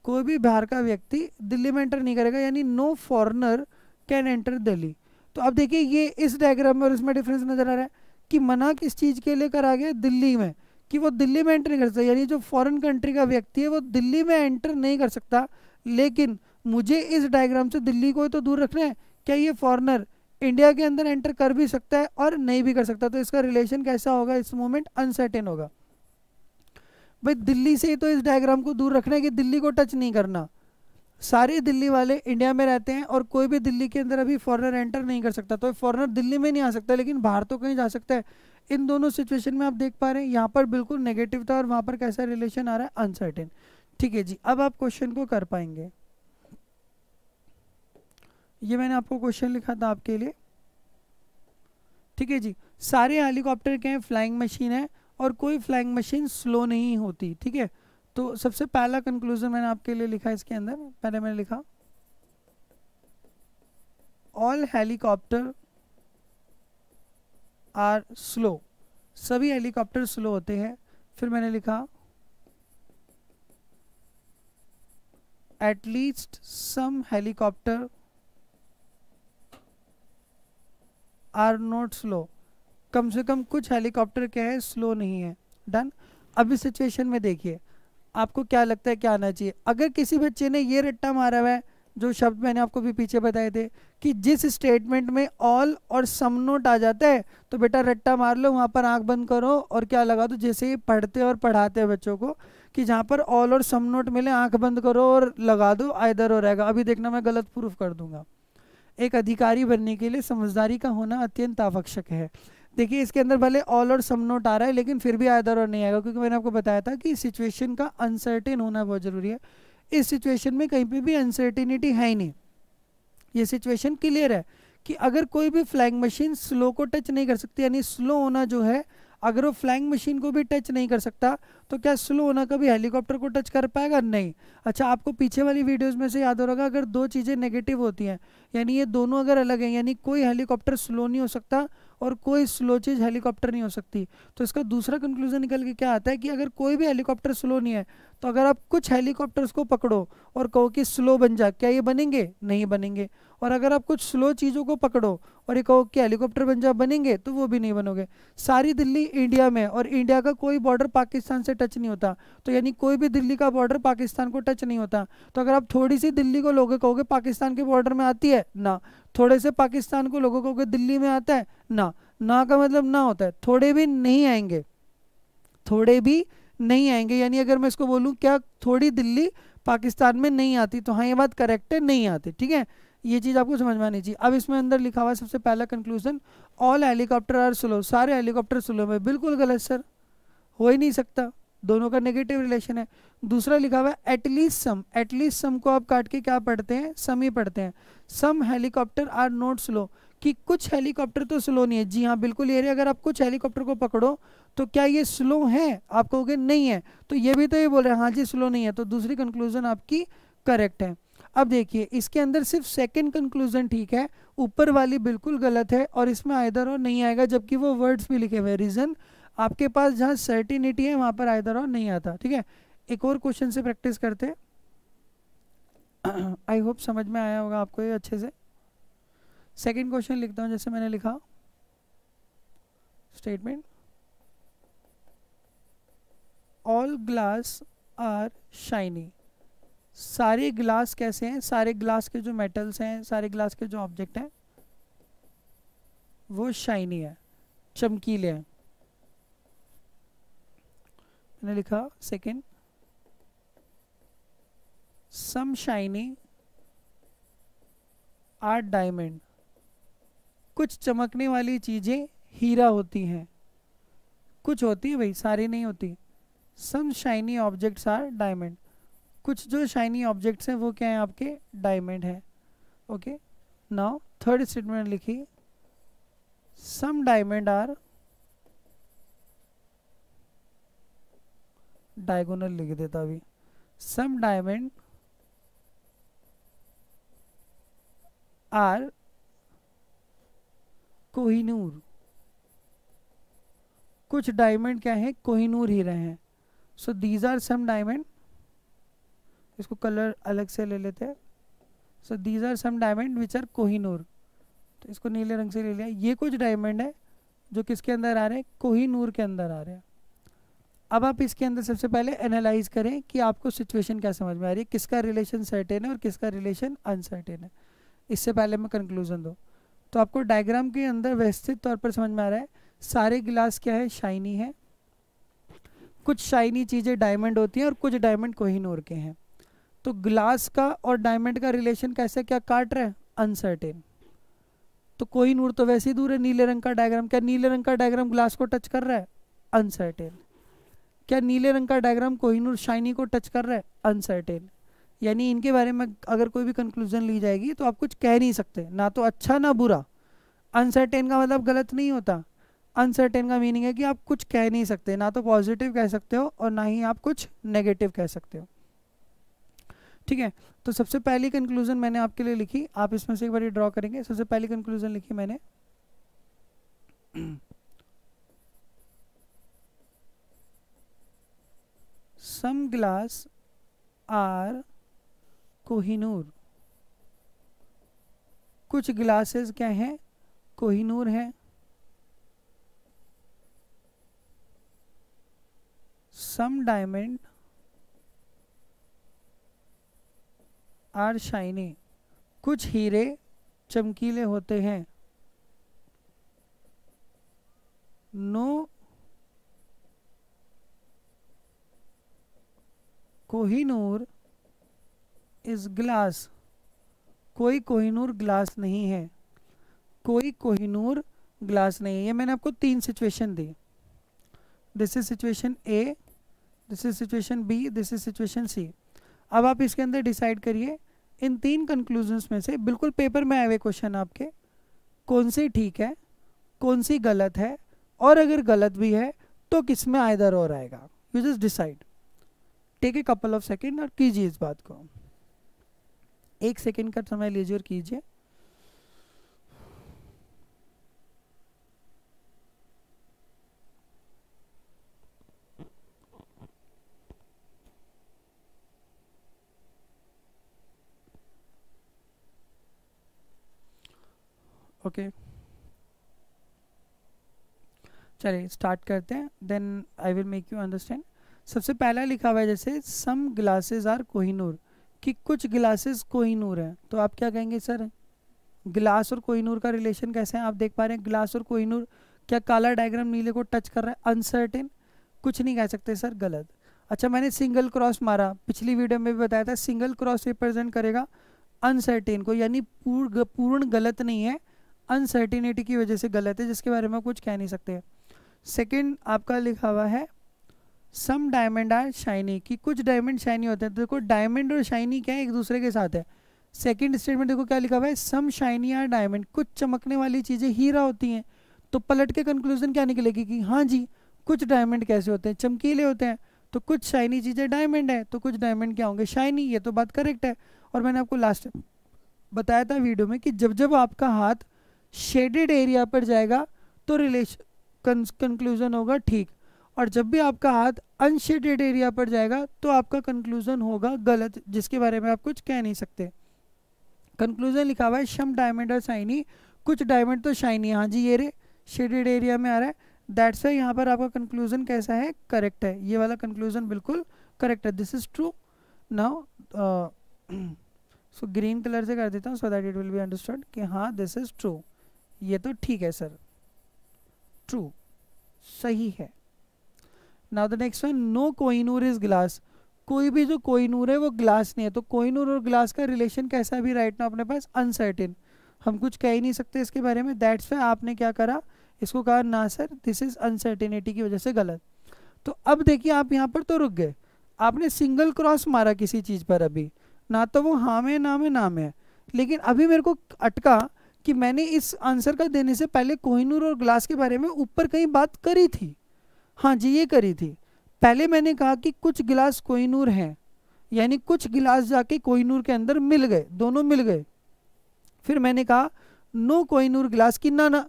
कोई भी बाहर का व्यक्ति दिल्ली में एंटर नहीं करेगा, यानी no foreigner can enter Delhi. तो अब देखिए ये इस डायग्राम में और इसमें डिफरेंस नजर आ रहा है कि मना किस चीज़ के लिए करा गया, दिल्ली में, कि वो दिल्ली में एंटर नहीं कर सकता, यानी जो फॉरेन कंट्री का व्यक्ति है वो दिल्ली में एंटर नहीं कर सकता। लेकिन मुझे इस डायग्राम से दिल्ली को तो दूर रखना है, क्या ये फॉरेनर इंडिया के अंदर एंटर कर भी सकता है और नहीं भी कर सकता। तो इसका रिलेशन कैसा होगा, इस मोमेंट अनसर्टेन होगा। भाई दिल्ली से ही तो इस डायग्राम को दूर रखना है कि दिल्ली को टच नहीं करना। सारे दिल्ली वाले इंडिया में रहते हैं और कोई भी दिल्ली के अंदर अभी फॉरेनर एंटर नहीं कर सकता, तो फॉरेनर दिल्ली में नहीं आ सकता लेकिन बाहर तो कहीं जा सकता है। इन दोनों सिचुएशन में आप देख पा रहे हैं यहाँ पर बिल्कुल नेगेटिव था और वहाँ पर कैसा रिलेशन आ रहा है, अनसर्टेन। ठीक है जी, अब आप क्वेश्चन को कर पाएंगे। ये मैंने आपको क्वेश्चन लिखा था आपके लिए। ठीक है जी, सारे हेलीकॉप्टर के हैं, फ्लाइंग मशीन है और कोई फ्लाइंग मशीन स्लो नहीं होती। ठीक है, तो सबसे पहला कंक्लूजन मैंने आपके लिए लिखा इसके अंदर, पहले मैंने लिखा ऑल हेलीकॉप्टर आर स्लो, सभी हेलीकॉप्टर स्लो होते हैं। फिर मैंने लिखा at least some helicopter are not slow, कम से कम कुछ हेलीकॉप्टर क्या है, स्लो नहीं है। डन। अब इस सिचुएशन में देखिए आपको क्या लगता है क्या आना चाहिए। अगर किसी बच्चे ने ये रट्टा मारा हुआ है, जो शब्द मैंने आपको भी पीछे बताए थे कि जिस स्टेटमेंट में ऑल और सम नोट आ जाता है तो बेटा रट्टा मार लो, वहाँ पर आंख बंद करो और क्या लगा दो, जैसे ही पढ़ते और पढ़ाते हैं बच्चों को कि जहाँ पर ऑल और सम नोट मिले आंख बंद करो और लगा दो, आइदर हो रहेगा। अभी देखना मैं गलत प्रूफ कर दूंगा। एक अधिकारी बनने के लिए समझदारी का होना अत्यंत आवश्यक है। देखिए इसके अंदर भले ऑल और सम नोट आ रहा है लेकिन फिर भी आइदर और नहीं आएगा, क्योंकि मैंने आपको बताया था कि सिचुएशन का अनसर्टेन होना बहुत जरूरी है। इस सिचुएशन में कहीं पे भी अनसर्टेनिटी है ही नहीं, ये सिचुएशन क्लियर है कि अगर कोई भी फ्लाइंग मशीन स्लो को टच नहीं कर सकती, यानी स्लो होना जो है अगर वो फ्लाइंग मशीन को भी टच नहीं कर सकता तो क्या स्लो होना कभी हेलीकॉप्टर को टच कर पाएगा? नहीं। अच्छा, आपको पीछे वाली वीडियोस में से याद हो रहा, अगर दो चीज़ें नेगेटिव होती हैं यानी ये दोनों अगर अलग हैं, यानी कोई हेलीकॉप्टर स्लो नहीं हो सकता और कोई स्लो चीज़ हेलीकॉप्टर नहीं हो सकती। तो इसका दूसरा कंक्लूजन निकल के क्या आता है कि अगर कोई भी हेलीकॉप्टर स्लो नहीं है तो अगर आप कुछ हेलीकॉप्टर्स को पकड़ो और कहो कि स्लो बन जा, क्या ये बनेंगे? नहीं बनेंगे। और अगर आप कुछ स्लो चीज़ों को पकड़ो और ये कहो कि हेलीकॉप्टर बन जा, बनेंगे? तो वो भी नहीं बनोगे। सारी दिल्ली इंडिया में और इंडिया का कोई बॉर्डर पाकिस्तान से टच नहीं होता, तो यानी कोई भी दिल्ली का बॉर्डर पाकिस्तान को टच नहीं होता। तो अगर आप थोड़ी सी दिल्ली को लोगे कहोगे पाकिस्तान के बॉर्डर में आती है ना, थोड़े से पाकिस्तान को लोगों कहोगे दिल्ली में आता है ना, ना का मतलब ना होता है, थोड़े भी नहीं आएंगे, थोड़े भी नहीं आएंगे। यानी अगर मैं इसको बोलूँ क्या थोड़ी दिल्ली पाकिस्तान में नहीं आती, तो हाँ ये बात करेक्ट है, नहीं आती। ठीक है, ये चीज़ आपको समझ में आनी चाहिए। अब इसमें अंदर लिखा हुआ है सबसे पहला conclusion, all helicopter are slow, सारे हेलीकॉप्टर स्लो में। बिल्कुल गलत सर, हो ही नहीं सकता, दोनों का नेगेटिव रिलेशन है। दूसरा लिखा हुआ है एटलीस्ट सम, एटलीस्ट सम को आप काट के क्या पढ़ते हैं? सम ही पढ़ते हैं। सम हेलीकॉप्टर आर नॉट स्लो, कि कुछ हेलीकॉप्टर तो स्लो नहीं है। जी हाँ बिल्कुल ये रहे, अगर आप कुछ हेलीकॉप्टर को पकड़ो तो क्या ये स्लो है? आप कहोगे नहीं है, तो ये भी तो ये बोल रहे हैं हाँ जी स्लो नहीं है, तो दूसरी कंक्लूजन आपकी करेक्ट है। अब देखिए इसके अंदर सिर्फ सेकंड कंक्लूजन ठीक है, ऊपर वाली बिल्कुल गलत है और इसमें आइदर और नहीं आएगा, जबकि वो वर्ड्स भी लिखे हुए हैं। रीजन आपके पास जहाँ सर्टिनिटी है वहां पर आइदर और नहीं आता। ठीक है, एक और क्वेश्चन से प्रैक्टिस करते हैं। आई होप समझ में आया होगा आपको ये अच्छे से। सेकंड क्वेश्चन लिखता हूं, जैसे मैंने लिखा statement, all glass are shiny, सारे ग्लास कैसे हैं? सारे ग्लास के जो मेटल्स हैं, सारे ग्लास के जो ऑब्जेक्ट हैं वो शाइनी है, चमकीले हैं। मैंने लिखा second, some shiny are diamond, कुछ चमकने वाली चीजें हीरा होती हैं, कुछ होती है भाई, सारी नहीं होती। सम शाइनी ऑब्जेक्ट्स आर डायमंड, कुछ जो शाइनी ऑब्जेक्ट्स हैं वो क्या है? आपके डायमंड है। ओके, नाउ थर्ड स्टेटमेंट लिखी, सम डायमंड आर, डायगोनल लिख देता अभी, सम डायमंड आर कोहिनूर, कुछ डायमंड क्या है? कोहिनूर हीरे हैं। So these are some diamond, इसको कलर अलग से ले लेते हैं। So these are some diamond which are Kohinoor, तो इसको नीले रंग से ले लिया। ये कुछ डायमंड है जो किसके अंदर आ रहे हैं? कोहिनूर के अंदर आ रहे हैं। अब आप इसके अंदर सबसे पहले एनालाइज करें कि आपको सिचुएशन क्या समझ में आ रही है, किसका रिलेशन सर्टेन है और किसका रिलेशन अनसर्टेन है। इससे पहले मैं कंक्लूजन दूँ तो आपको डायग्राम के अंदर व्यवस्थित तौर पर समझ में आ रहा है, सारे गिलास क्या है? शाइनी है। कुछ शाइनी चीज़ें डायमंड होती हैं और कुछ डायमंड कोहिनूर के हैं। तो ग्लास का और डायमंड का रिलेशन कैसे क्या काट रहा है? अनसर्टेन। तो कोहिनूर तो वैसे ही दूर है। नीले रंग का डायग्राम, क्या नीले रंग का डायग्राम ग्लास को टच कर रहा है? अनसर्टेन। क्या नीले रंग का डायग्राम कोहिनूर शाइनी को टच कर रहा है? अनसर्टेन। यानी इनके बारे में अगर कोई भी कंक्लूजन ली जाएगी तो आप कुछ कह नहीं सकते, ना तो अच्छा ना बुरा। अनसर्टेन का मतलब गलत नहीं होता, अनसर्टेन का मीनिंग है कि आप कुछ कह नहीं सकते, ना तो पॉजिटिव कह सकते हो और ना ही आप कुछ नेगेटिव कह सकते हो। ठीक है, तो सबसे पहली कंक्लूजन मैंने आपके लिए लिखी, आप इसमें से एक बार ड्रॉ करेंगे। सबसे पहली कंक्लूजन लिखी मैंने, सम ग्लास आर कोहिनूर, कुछ ग्लासेस क्या हैं? कोहिनूर हैं। सम डायमंड आर शाइनी, कुछ हीरे चमकीले होते हैं। नो कोहिनूर इज ग्लास, कोई कोहिनूर ग्लास नहीं है, कोई कोहिनूर ग्लास नहीं है। ये मैंने आपको तीन सिचुएशन दी, this is situation A, this is situation B, this is situation C. अब आप इसके अंदर डिसाइड करिए इन तीन कंक्लूजन्स में से, बिल्कुल पेपर में आए हुए क्वेश्चन आपके, कौन सी ठीक है, कौन सी गलत है, और अगर गलत भी है तो किस में आइदर और आएगा। You just decide, take a couple of second और कीजिए इस बात को। 1 सेकेंड का समय लीजिए और कीजिए। ओके चलिए स्टार्ट करते हैं, then I will make you understand. सबसे पहला लिखा हुआ है जैसे सम ग्लासेस आर कोहिनूर, कि कुछ ग्लासेस कोहिनूर हैं। तो आप क्या कहेंगे सर, ग्लास और कोहिनूर का रिलेशन कैसे है? आप देख पा रहे हैं ग्लास और कोहिनूर, क्या काला डायग्राम नीले को टच कर रहा है? अनसर्टेन कुछ नहीं कह सकते सर, गलत। अच्छा मैंने सिंगल क्रॉस मारा, पिछली वीडियो में भी बताया था, सिंगल क्रॉस रिप्रेजेंट करेगा अनसर्टेन को, यानी पूर्ण गलत नहीं है, अनसर्टिनिटी की वजह से गलत है, जिसके बारे में कुछ कह नहीं सकते। सेकंड आपका लिखा हुआ है सम डायमंड आर शाइनी, कि कुछ डायमंड शाइनी होते हैं। तो देखो डायमंड और शाइनी क्या है, एक दूसरे के साथ है। सेकंड स्टेटमेंट देखो क्या लिखा हुआ है, सम शाइनी आर डायमंड, कुछ चमकने वाली चीज़ें हीरा होती हैं। तो पलट के कंक्लूजन क्या निकलेगी कि हाँ जी कुछ डायमंड कैसे होते हैं, चमकीले होते हैं। तो कुछ शाइनी चीज़ें डायमंड है, तो कुछ डायमंड क्या होंगे, शाइनी। ये तो बात करेक्ट है। और मैंने आपको लास्ट बताया था वीडियो में कि जब जब आपका हाथ शेडेड एरिया पर जाएगा तो रिलेशन कंक्लूजन होगा ठीक, और जब भी आपका हाथ अनशेडेड एरिया पर जाएगा तो आपका कंक्लूजन होगा गलत, जिसके बारे में आप कुछ कह नहीं सकते। कंक्लूजन लिखा हुआ है सम डायमंड आर शाइनी, कुछ डायमंड तो शाइनी है, हाँ जी ये रे शेडेड एरिया में आ रहा है। दैट्स वाई यहाँ पर आपका कंक्लूजन कैसा है, करेक्ट है। ये वाला कंक्लूजन बिल्कुल करेक्ट है, this is true. Now so green colour से कर देता हूँ so that it will be understood कि हाँ दिस इज ट्रू, ये तो ठीक है सर, ट्रू सही है। Now the next one, no Kohinoor is glass, कोई भी जो कोहिनूर है वो ग्लास नहीं है। तो कोहिनूर और ग्लास का रिलेशन कैसा है अभी राइट नाउ अपने पास, अनसर्टेन, हम कुछ कह ही नहीं सकते इसके बारे में। दैट्स वाई आपने क्या करा, इसको कहा ना सर दिस इज अनसर्टेनिटी की वजह से गलत। तो अब देखिए आप यहाँ पर तो रुक गए, आपने सिंगल क्रॉस मारा किसी चीज़ पर, अभी ना तो वो हाँ में ना में ना में है, लेकिन अभी मेरे को अटका कि मैंने इस आंसर का देने से पहले कोहिनूर और ग्लास के बारे में ऊपर कहीं बात करी थी। हाँ जी ये करी थी, पहले मैंने कहा कि कुछ गिलास कोहिनूर हैं, यानी कुछ गिलास जाके कोहिनूर के अंदर मिल गए, दोनों मिल गए। फिर मैंने कहा नो कोहिनूर ग्लास, की ना ना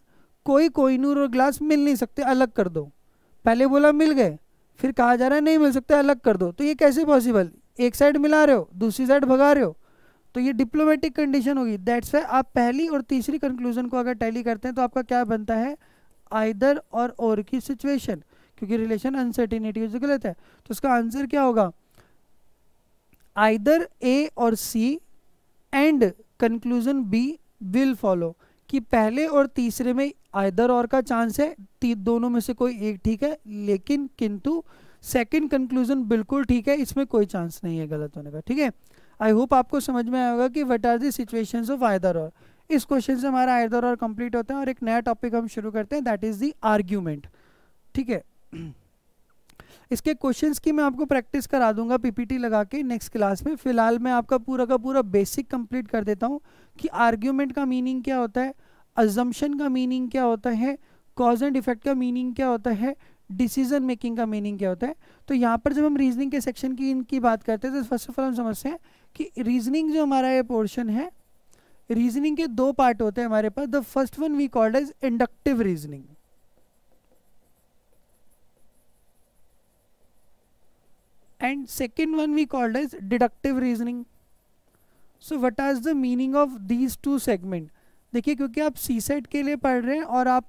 कोई कोहिनूर और ग्लास मिल नहीं सकते, अलग कर दो। पहले बोला मिल गए, फिर कहा जा रहा है नहीं मिल सकते, अलग कर दो। तो ये कैसे पॉसिबल, एक साइड मिला रहे हो दूसरी साइड भगा रहे हो, तो ये डिप्लोमेटिक कंडीशन होगी। दैट्स वाई आप पहली और तीसरी कंक्लूजन को अगर टैली करते हैं तो आपका क्या बनता है, आइदर और की सिचुएशन, क्योंकि रिलेशन अनसर्टिनिटी से गलत है। तो उसका आंसर क्या होगा, either A or C and conclusion B will follow, कि पहले और तीसरे में आइदर और का चांस है, दोनों में से कोई एक ठीक है, लेकिन किंतु सेकंड कंक्लूजन बिल्कुल ठीक है, इसमें कोई चांस नहीं है गलत होने का। ठीक है, आई होप आपको समझ में आया होगा कि what are the situations of either or. इस क्वेश्चन से हमारा आइदर और कंप्लीट होता है और एक नया टॉपिक हम शुरू करते हैं, दैट इज द आर्ग्यूमेंट। ठीक है, इसके क्वेश्चंस की मैं आपको प्रैक्टिस करा दूंगा पीपीटी लगा के नेक्स्ट क्लास में। फिलहाल मैं आपका पूरा का पूरा बेसिक कंप्लीट कर देता हूँ कि आर्ग्यूमेंट का मीनिंग क्या होता है, अजम्पशन का मीनिंग क्या होता है, कॉज एंड इफेक्ट का मीनिंग क्या होता है, डिसीजन मेकिंग का मीनिंग क्या होता है। तो यहाँ पर जब हम रीजनिंग के सेक्शन की इनकी बात करते हैं तो फर्स्ट ऑफ ऑल हम समझते हैं कि रीजनिंग जो हमारा ये पोर्शन है, रीजनिंग के दो पार्ट होते हैं हमारे पास। The first one we called as inductive reasoning, and second one we called as deductive reasoning. So what is the meaning of these two segment? देखिए क्योंकि आप सी सेट के लिए पढ़ रहे हैं और आप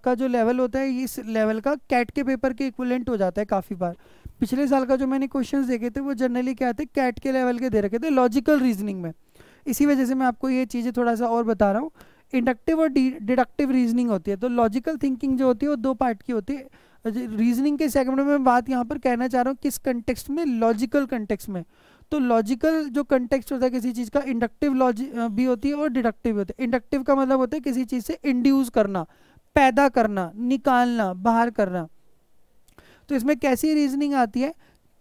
का जो लेवल होता है इस लेवल का कैट के पेपर के इक्विवेलेंट हो जाता है काफ़ी बार। पिछले साल का जो मैंने क्वेश्चंस देखे थे वो जनरली क्या थे, कैट के लेवल के दे रखे थे लॉजिकल रीजनिंग में। इसी वजह से मैं आपको ये चीज़ें थोड़ा सा और बता रहा हूँ। इंडक्टिव और डिडक्टिव रीजनिंग होती है, तो लॉजिकल थिंकिंग जो होती है वो दो पार्ट की होती है। रीजनिंग के सेगमेंट में मैं बात यहाँ पर कहना चाह रहा हूँ किस कंटेक्स्ट में, लॉजिकल कंटेक्स्ट में। तो लॉजिकल जो कंटेक्स्ट होता है किसी चीज़ का, इंडक्टिव भी होती है और डिडक्टिव भी होती है। इंडक्टिव का मतलब होता है किसी चीज़ से इंड्यूस करना, पैदा करना, निकालना, बाहर करना। तो इसमें कैसी रीजनिंग आती है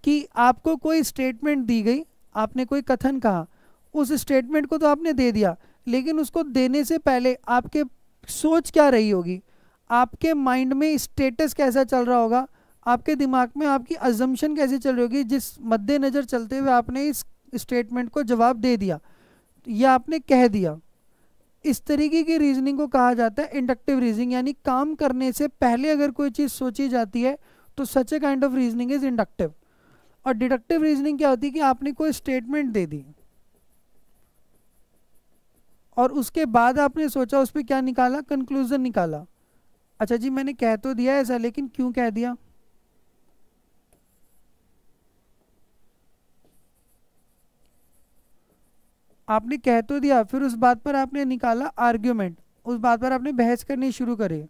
कि आपको कोई स्टेटमेंट दी गई, आपने कोई कथन कहा, उस स्टेटमेंट को तो आपने दे दिया, लेकिन उसको देने से पहले आपके सोच क्या रही होगी, आपके माइंड में स्टेटस कैसा चल रहा होगा, आपके दिमाग में आपकी अजम्पशन कैसे चल रही होगी, जिस मद्देनज़र चलते हुए आपने इस स्टेटमेंट को जवाब दे दिया या आपने कह दिया। इस तरीके की रीजनिंग को कहा जाता है इंडक्टिव रीजनिंग, यानी काम करने से पहले अगर कोई चीज़ सोची जाती है तो such a kind of reasoning is inductive. और डिडक्टिव रीजनिंग क्या होती है कि आपने कोई स्टेटमेंट दे दी और उसके बाद आपने सोचा उस पर क्या निकाला, कंक्लूजन निकाला। अच्छा जी मैंने कह तो दिया ऐसा, लेकिन क्यों कह दिया, आपने कह तो दिया, फिर उस बात पर आपने निकाला आर्ग्यूमेंट, उस बात पर आपने बहस करनी शुरू करी।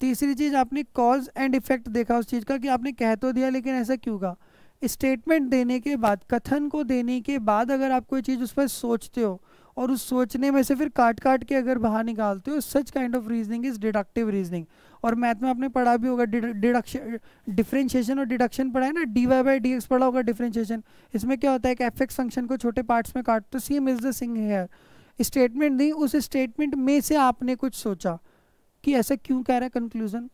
तीसरी चीज आपने कॉज एंड इफेक्ट देखा उस चीज का कि आपने कह तो दिया लेकिन ऐसा क्यों कहा। स्टेटमेंट देने के बाद, कथन को देने के बाद अगर आप कोई चीज़ उस पर सोचते हो और उस सोचने में से फिर काट काट के अगर बाहर निकालते हो, सच kind of reasoning is deductive reasoning. और मैथ में आपने पढ़ा भी होगा डिडक्शन, डिफरेंशिएशन और डिडक्शन पढ़ा है ना, dy बाई डी एक्स पढ़ा होगा डिफरेंशिएशन। इसमें क्या होता है कि एफ एक्स फंक्शन को छोटे पार्ट्स में काट, तो same is the thing here. Statement दी, उस स्टेटमेंट में से आपने कुछ सोचा कि ऐसा क्यों कह रहा है कंक्लूजन,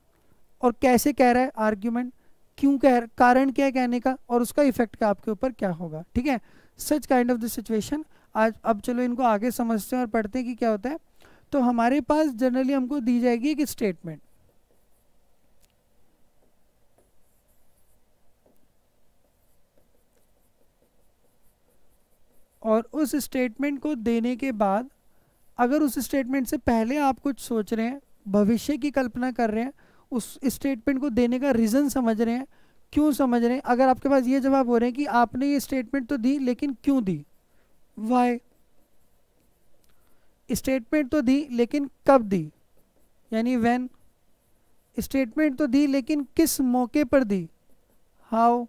और कैसे कह रहा है आर्ग्यूमेंट, क्यों कह, कारण क्या है कहने का, और उसका इफेक्ट का आपके ऊपर क्या होगा। ठीक है, सच काइंड ऑफ द सिचुएशन। आज अब चलो इनको आगे समझते हैं और पढ़ते हैं कि क्या होता है। तो हमारे पास जनरली हमको दी जाएगी एक स्टेटमेंट, और उस स्टेटमेंट को देने के बाद अगर उस स्टेटमेंट से पहले आप कुछ सोच रहे हैं, भविष्य की कल्पना कर रहे हैं, उस स्टेटमेंट को देने का रीज़न समझ रहे हैं, क्यों समझ रहे हैं। अगर आपके पास ये जवाब हो रहे हैं कि आपने ये स्टेटमेंट तो दी लेकिन क्यों दी, वाई। स्टेटमेंट तो दी लेकिन कब दी, यानी व्हेन। स्टेटमेंट तो दी लेकिन किस मौके पर दी, हाउ।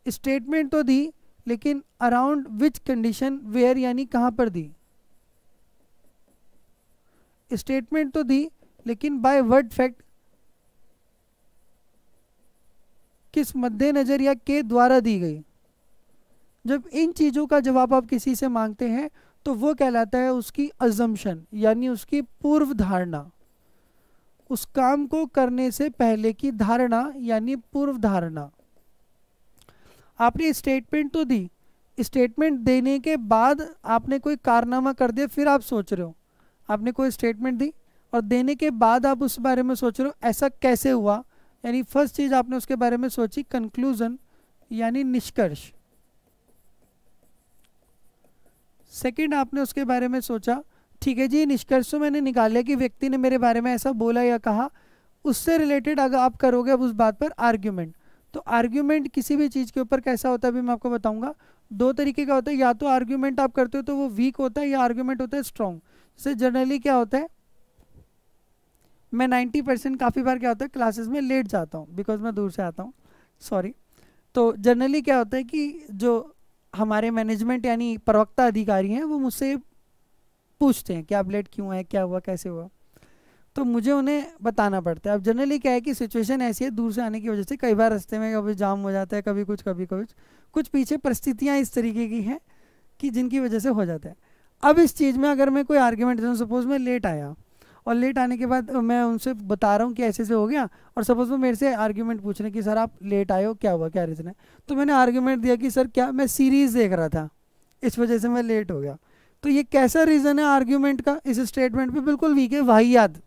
स्टेटमेंट तो दी लेकिन अराउंड विच कंडीशन, वेयर, यानी कहाँ पर दी। स्टेटमेंट तो दी लेकिन बाय व्हाट फैक्ट, किस मद्देनजर या के द्वारा दी गई। जब इन चीज़ों का जवाब आप किसी से मांगते हैं तो वो कहलाता है उसकी अजम्पशन, यानी उसकी पूर्व धारणा, उस काम को करने से पहले की धारणा, यानी पूर्व धारणा। आपने स्टेटमेंट तो दी, स्टेटमेंट देने के बाद आपने कोई कारनामा कर दिया, फिर आप सोच रहे हो। आपने कोई स्टेटमेंट दी और देने के बाद आप उस बारे में सोच रहे हो ऐसा कैसे हुआ, यानी फर्स्ट चीज आपने उसके बारे में सोची कंक्लूजन, यानी निष्कर्ष। सेकंड आपने उसके बारे में सोचा, ठीक है जी निष्कर्ष तो मैंने निकाल लिया कि व्यक्ति ने मेरे बारे में ऐसा बोला या कहा, उससे रिलेटेड अगर आप करोगे अब उस बात पर आर्ग्यूमेंट। तो आर्ग्यूमेंट किसी भी चीज़ के ऊपर कैसा होता है अभी मैं आपको बताऊंगा। दो तरीके का होता है, या तो आर्ग्यूमेंट आप करते हो तो वो वीक होता है, या आर्ग्यूमेंट होता है स्ट्रॉन्ग। जैसे जनरली क्या होता है, मैं 90% काफ़ी बार क्या होता है क्लासेस में लेट जाता हूँ बिकॉज मैं दूर से आता हूँ, सॉरी। तो जनरली क्या होता है कि जो हमारे मैनेजमेंट यानी प्रवक्ता अधिकारी हैं वो मुझसे पूछते हैं कि आप लेट क्यों आए, क्या हुआ, कैसे हुआ, तो मुझे उन्हें बताना पड़ता है। अब जनरली क्या है कि सिचुएशन ऐसी है दूर से आने की वजह से, कई बार रास्ते में कभी जाम हो जाता है, कभी कुछ कभी कुछ पीछे परिस्थितियाँ इस तरीके की हैं कि जिनकी वजह से हो जाता है। अब इस चीज़ में अगर मैं कोई आर्ग्यूमेंट दूँ, सपोज मैं लेट आया और लेट आने के बाद मैं उनसे बता रहा हूँ कि ऐसे से हो गया, और सपोज वो मेरे से आर्ग्यूमेंट पूछ रहे हैं कि सर आप लेट आए हो, क्या हुआ, क्या रीज़न है। तो मैंने आर्ग्यूमेंट दिया कि सर क्या मैं सीरीज़ देख रहा था इस वजह से मैं लेट हो गया। तो ये कैसा रीज़न है आर्ग्यूमेंट का, इस स्टेटमेंट पे बिल्कुल वीक है, वाहियात।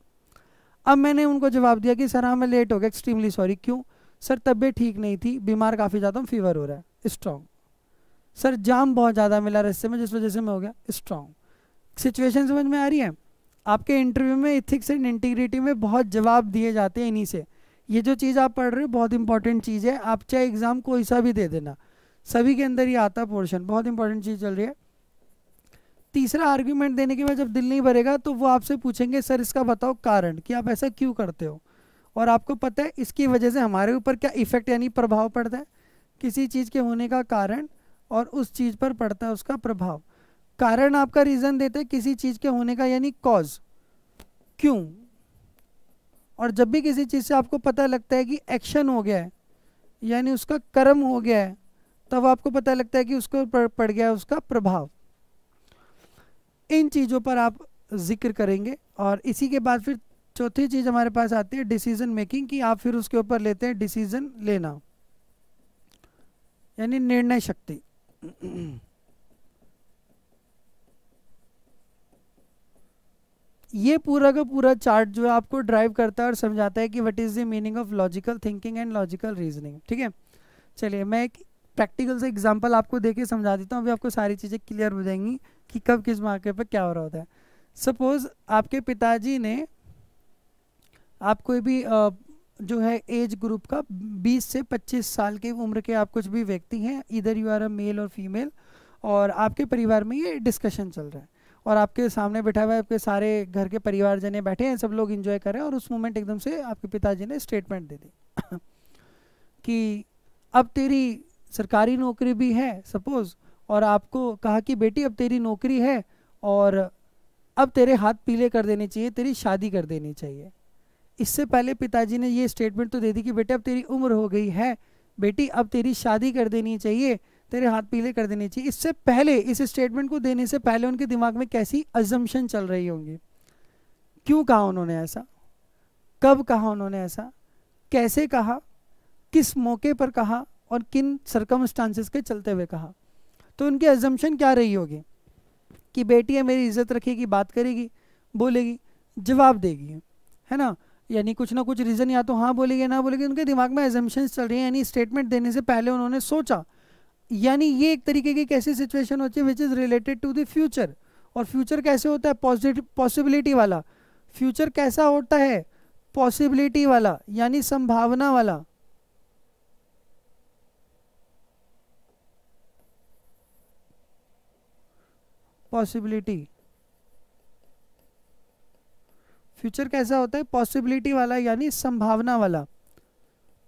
अब मैंने उनको जवाब दिया कि सर हाँ मैं लेट हो गया, एक्सट्रीमली सॉरी। क्यों सर, तबीयत ठीक नहीं थी, बीमार काफ़ी ज़्यादा हूँ, फीवर हो रहा है, स्ट्रॉन्ग। सर जाम बहुत ज़्यादा मिला रास्ते में जिस वजह से मैं हो गया, स्ट्रॉन्ग। सिचुएशन समझ में आ रही है। आपके इंटरव्यू में एथिक्स एंड इंटीग्रिटी में बहुत जवाब दिए जाते हैं इन्हीं से। ये जो चीज़ आप पढ़ रहे हो बहुत इंपॉर्टेंट चीज़ है, आप चाहे एग्ज़ाम कोई सा भी दे देना, सभी के अंदर ये आता पोर्शन, बहुत इंपॉर्टेंट चीज़ चल रही है। तीसरा आर्ग्यूमेंट देने के बाद जब दिल नहीं भरेगा तो वो आपसे पूछेंगे सर इसका बताओ कारण, कि आप ऐसा क्यों करते हो, और आपको पता है इसकी वजह से हमारे ऊपर क्या इफेक्ट यानी प्रभाव पड़ता है। किसी चीज़ के होने का कारण और उस चीज़ पर पड़ता है उसका प्रभाव। कारण आपका रीज़न देता है किसी चीज़ के होने का, यानी कॉज, क्यों। और जब भी किसी चीज़ से आपको पता लगता है कि एक्शन हो गया है यानी उसका कर्म हो गया है, तब आपको पता लगता है कि उसको पड़ गया है उसका प्रभाव। इन चीज़ों पर आप जिक्र करेंगे। और इसी के बाद फिर चौथी चीज़ हमारे पास आती है डिसीजन मेकिंग, कि आप फिर उसके ऊपर लेते हैं डिसीजन लेना, यानी निर्णय शक्ति। ये पूरा का पूरा चार्ट जो है आपको ड्राइव करता है और समझाता है कि what is the meaning of logical thinking and logical reasoning. ठीक है, चलिए मैं एक प्रैक्टिकल से एग्जांपल आपको देके समझा देता हूँ, अभी आपको सारी चीज़ें क्लियर हो जाएंगी कि कब किस मौके पर क्या हो रहा होता है। सपोज़ आपके पिताजी ने आप कोई भी जो है एज ग्रुप का 20 से 25 साल की उम्र के आप कुछ भी व्यक्ति हैं, इधर यू आर अ मेल और फीमेल, और आपके परिवार में ये डिस्कशन चल रहा है और आपके सामने बैठा हुआ है, आपके सारे घर के परिवार जने बैठे हैं, सब लोग एंजॉय कर रहे हैं, और उस मोमेंट एकदम से आपके पिताजी ने स्टेटमेंट दे दी कि अब तेरी सरकारी नौकरी भी है सपोज़, और आपको कहा कि बेटी अब तेरी नौकरी है और अब तेरे हाथ पीले कर देने चाहिए, तेरी शादी कर देनी चाहिए। इससे पहले पिताजी ने ये स्टेटमेंट तो दे दी कि बेटे अब तेरी उम्र हो गई है, बेटी अब तेरी शादी कर देनी चाहिए, तेरे हाथ पीले कर देने चाहिए। इससे पहले, इस स्टेटमेंट को देने से पहले उनके दिमाग में कैसी अजम्पशन चल रही होंगी, क्यों कहा उन्होंने ऐसा, कब कहा उन्होंने ऐसा, कैसे कहा, किस मौके पर कहा और किन सर्कमस्टांसेस के चलते हुए कहा। तो उनकी अजम्पशन क्या रही होगी कि बेटी है मेरी इज्जत रखेगी, बात करेगी, बोलेगी, जवाब देगी, है ना, यानी कुछ ना कुछ रीज़न या तो हाँ बोलेगी ना बोलेगी। उनके दिमाग में एजम्पशंस चल रही हैं, यानी स्टेटमेंट देने से पहले उन्होंने सोचा। यानी ये एक तरीके की कैसी सिचुएशन होती है which is related to the future. और फ्यूचर कैसे होता है, पॉसिबिलिटी वाला। फ्यूचर कैसा होता है, पॉसिबिलिटी वाला, यानी संभावना वाला। पॉसिबिलिटी, फ्यूचर कैसा होता है, पॉसिबिलिटी वाला यानी संभावना वाला।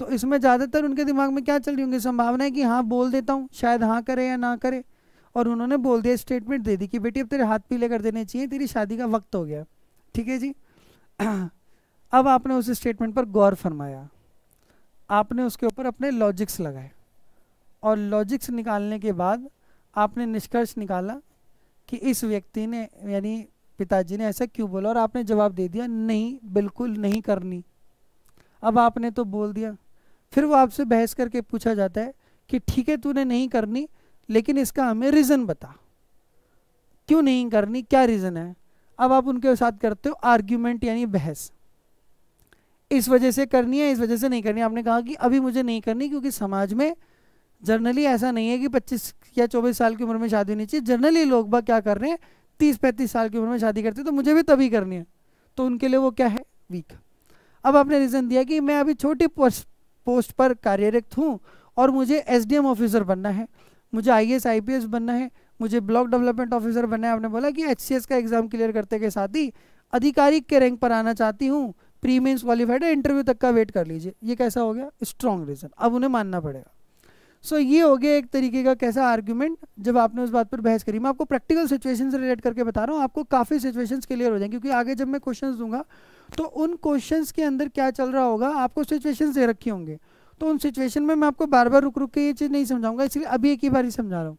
तो इसमें ज़्यादातर उनके दिमाग में क्या चल रही होंगी, संभावना है कि हाँ बोल देता हूँ, शायद हाँ करे या ना करे, और उन्होंने बोल दिया, स्टेटमेंट दे दी कि बेटी अब तेरे हाथ पीले कर देने चाहिए, तेरी शादी का वक्त हो गया। ठीक है जी। अब आपने उस स्टेटमेंट पर गौर फरमाया, आपने उसके ऊपर अपने लॉजिक्स लगाए, और लॉजिक्स निकालने के बाद आपने निष्कर्ष निकाला कि इस व्यक्ति ने यानी पिताजी ने ऐसा क्यों बोला, और आपने जवाब दे दिया नहीं, बिल्कुल नहीं करनी। अब आपने तो बोल दिया, फिर वो आपसे बहस करके पूछा जाता है कि ठीक है तूने नहीं करनी, लेकिन इसका हमें रीज़न बता, क्यों नहीं करनी, क्या रीज़न है। अब आप उनके साथ करते हो आर्ग्यूमेंट यानी बहस, इस वजह से करनी है, इस वजह से नहीं करनी। आपने कहा कि अभी मुझे नहीं करनी क्योंकि समाज में जनरली ऐसा नहीं है कि 25 या 24 साल की उम्र में शादी होनी चाहिए, जनरली लोग बाग क्या कर रहे हैं 30-35 साल की उम्र में शादी करते हैं, तो मुझे भी तभी करनी है। तो उनके लिए वो क्या है, वीक। अब आपने रीज़न दिया कि मैं अभी छोटी पोस्ट पर कार्यरत हूँ और मुझे SDM ऑफिसर बनना है, मुझे IAS IPS बनना है, मुझे ब्लॉक डेवलपमेंट ऑफिसर बनना है। आपने बोला कि HCS का एग्जाम क्लियर करते के साथ ही आधिकारिक के रैंक पर आना चाहती हूँ, प्री मेंस क्वालिफाइड है, इंटरव्यू तक का वेट कर लीजिए। ये कैसा हो गया, स्ट्रॉन्ग रीज़न, अब उन्हें मानना पड़ेगा। सो ये हो गया एक तरीके का कैसा आर्ग्यूमेंट, जब आपने उस बात पर बहस करी। मैं आपको प्रैक्टिकल सिचुएशन से रिलेट करके बता रहा हूँ, आपको काफ़ी सिचुएशंस क्लियर हो जाएंगे, क्योंकि आगे जब मैं क्वेश्चंस दूंगा तो उन क्वेश्चंस के अंदर क्या चल रहा होगा, आपको सिचुएशंस दे रखे होंगे, तो उन सिचुएशन में मैं आपको बार बार रुक रुक के ये चीज़ नहीं समझाऊंगा, इसलिए अभी एक ही बार ही समझा रहा हूँ।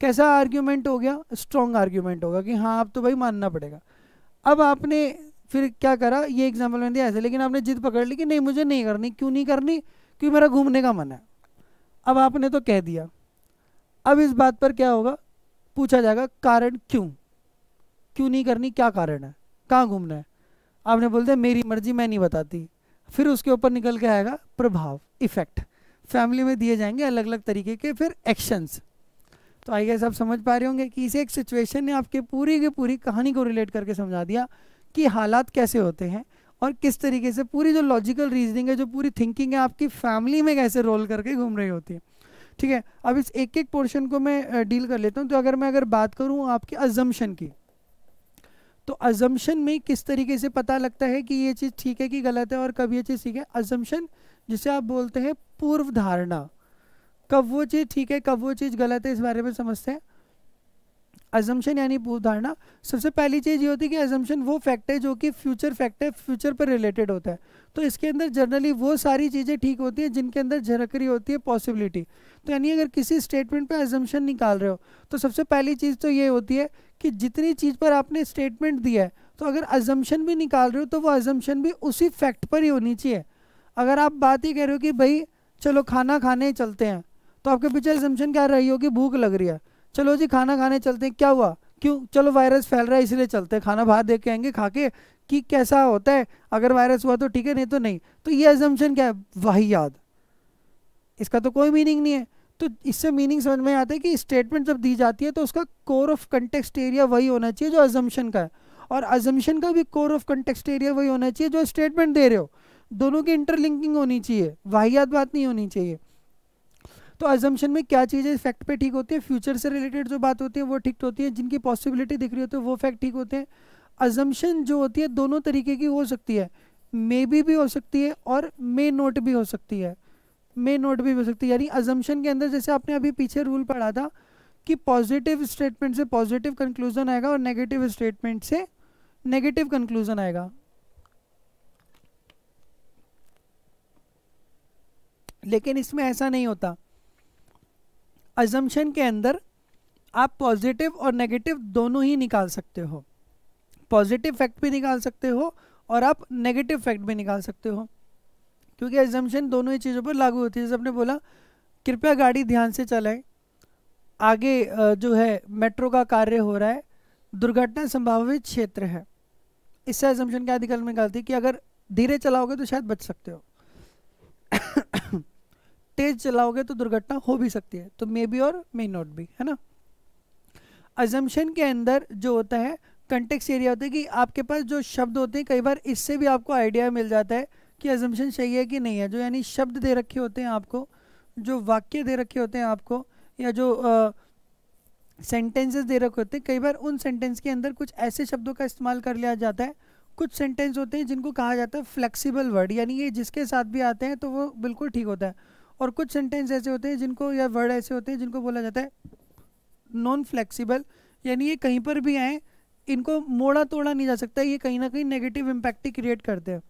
कैसा आर्ग्यूमेंट हो गया, स्ट्रॉन्ग आर्ग्यूमेंट होगा कि हाँ अब तो भाई मानना पड़ेगा। अब आपने फिर क्या करा, ये एग्जाम्पल मैंने दिया ऐसे, लेकिन आपने जिद पकड़ ली कि नहीं मुझे नहीं करनी। क्यों नहीं करनी, क्योंकि मेरा घूमने का मन है। अब आपने तो कह दिया, अब इस बात पर क्या होगा, पूछा जाएगा कारण क्यों, क्यों नहीं करनी, क्या कारण है, कहाँ घूमना है। आपने बोल दिया मेरी मर्जी, मैं नहीं बताती। फिर उसके ऊपर निकल के आएगा प्रभाव, इफेक्ट, फैमिली में दिए जाएंगे अलग अलग तरीके के फिर एक्शंस। तो आई गेस आप समझ पा रहे होंगे कि इस एक सिचुएशन ने आपके पूरी की पूरी कहानी को रिलेट करके समझा दिया कि हालात कैसे होते हैं और किस तरीके से पूरी जो लॉजिकल रीजनिंग है, जो पूरी थिंकिंग है, आपकी फैमिली में कैसे रोल करके घूम रही होती है। ठीक है, अब इस एक एक पोर्शन को मैं डील कर लेता हूँ। तो अगर बात करूँ आपकी अजम्पशन की, तो अजम्पशन में किस तरीके से पता लगता है कि ये चीज़ ठीक है कि गलत है और कब ये चीज़ ठीक है। अजम्पशन जिसे आप बोलते हैं पूर्व धारणा, कब वो चीज़ ठीक है कब वो चीज़ गलत है, इस बारे में समझते हैं। अजम्पशन यानी पूर्व धारणा। सबसे पहली चीज़ ये होती है कि अजम्पशन वो फैक्ट है जो कि फ्यूचर फैक्ट है, फ्यूचर पर रिलेटेड होता है। तो इसके अंदर जनरली वो सारी चीज़ें ठीक होती हैं जिनके अंदर झलक रही होती है पॉसिबिलिटी। तो यानी अगर किसी स्टेटमेंट पे अजम्पशन निकाल रहे हो तो सबसे पहली चीज़ तो ये होती है कि जितनी चीज़ पर आपने स्टेटमेंट दिया है, तो अगर अजम्पशन भी निकाल रहे हो तो वो अजम्पशन भी उसी फैक्ट पर ही होनी चाहिए। अगर आप बात ही कह रहे हो कि भाई चलो खाना खाने चलते हैं, तो आपके पीछे अजम्पशन क्या रही होगी, भूख लग रही है, चलो जी खाना खाने चलते हैं, क्या हुआ, क्यों, चलो वायरस फैल रहा है इसलिए चलते हैं, खाना बाहर देख के आएंगे खा के कि कैसा होता है, अगर वायरस हुआ तो ठीक है नहीं तो नहीं। तो ये अजम्पशन क्या है, वाहियात, इसका तो कोई मीनिंग नहीं है। तो इससे मीनिंग समझ में आता है कि स्टेटमेंट जब दी जाती है तो उसका कोर ऑफ कंटेक्स्ट एरिया वही होना चाहिए जो अजम्पशन का है, और अजम्पशन का भी कोर ऑफ कंटेक्स्ट एरिया वही होना चाहिए जो स्टेटमेंट दे रहे हो। दोनों की इंटरलिंकिंग होनी चाहिए, वाहियात बात नहीं होनी चाहिए। तो अजम्पशन में क्या चीज़ें फैक्ट पे ठीक होती है, फ्यूचर से रिलेटेड जो बात होती है वो ठीक होती है, जिनकी पॉसिबिलिटी दिख रही होती है वो फैक्ट ठीक होते हैं। अजम्पशन जो होती है दोनों तरीके की हो सकती है, मे भी हो सकती है और मे नोट भी हो सकती है, मे नोट भी हो सकती है। यानी अजम्पशन के अंदर जैसे आपने अभी पीछे रूल पढ़ा था कि पॉजिटिव स्टेटमेंट से पॉजिटिव कंक्लूजन आएगा और नेगेटिव स्टेटमेंट से नेगेटिव कंक्लूजन आएगा। लेकिन इसमें ऐसा नहीं होता, अजम्पशन के अंदर आप पॉजिटिव और नेगेटिव दोनों ही निकाल सकते हो, पॉजिटिव फैक्ट भी निकाल सकते हो और आप नेगेटिव फैक्ट भी निकाल सकते हो, क्योंकि अजम्पशन दोनों ही चीज़ों पर लागू होती है। जैसे आपने बोला कृपया गाड़ी ध्यान से चलाएं, आगे जो है मेट्रो का कार्य हो रहा है, दुर्घटना संभावित क्षेत्र है, इससे अजम्पशन क्या निकालती है कि अगर धीरे चलाओगे तो शायद बच सकते हो तेज चलाओगे तो दुर्घटना हो भी सकती है, तो मे बी और मे नॉट भी, है ना। अजम्पशन के अंदर जो होता है कंटेक्स्ट एरिया होता है कि आपके पास जो शब्द होते हैं, कई बार इससे भी आपको आइडिया मिल जाता है कि अजम्पशन सही है कि नहीं है। जो यानी शब्द दे रखे होते हैं आपको, जो वाक्य दे रखे होते हैं आपको, या जो सेंटेंसेस दे रखे होते हैं, कई बार उन सेंटेंस के अंदर कुछ ऐसे शब्दों का इस्तेमाल कर लिया जाता है। कुछ सेंटेंस होते हैं जिनको कहा जाता है फ्लेक्सिबल वर्ड, यानी ये जिसके साथ भी आते हैं तो वो बिल्कुल ठीक होता है। और कुछ सेंटेंस ऐसे होते हैं जिनको, या वर्ड ऐसे होते हैं जिनको बोला जाता है नॉन फ्लेक्सिबल, यानी ये कहीं पर भी आए इनको मोड़ा तोड़ा नहीं जा सकता, ये कहीं ना कहीं नेगेटिव इम्पैक्ट ही क्रिएट करते हैं।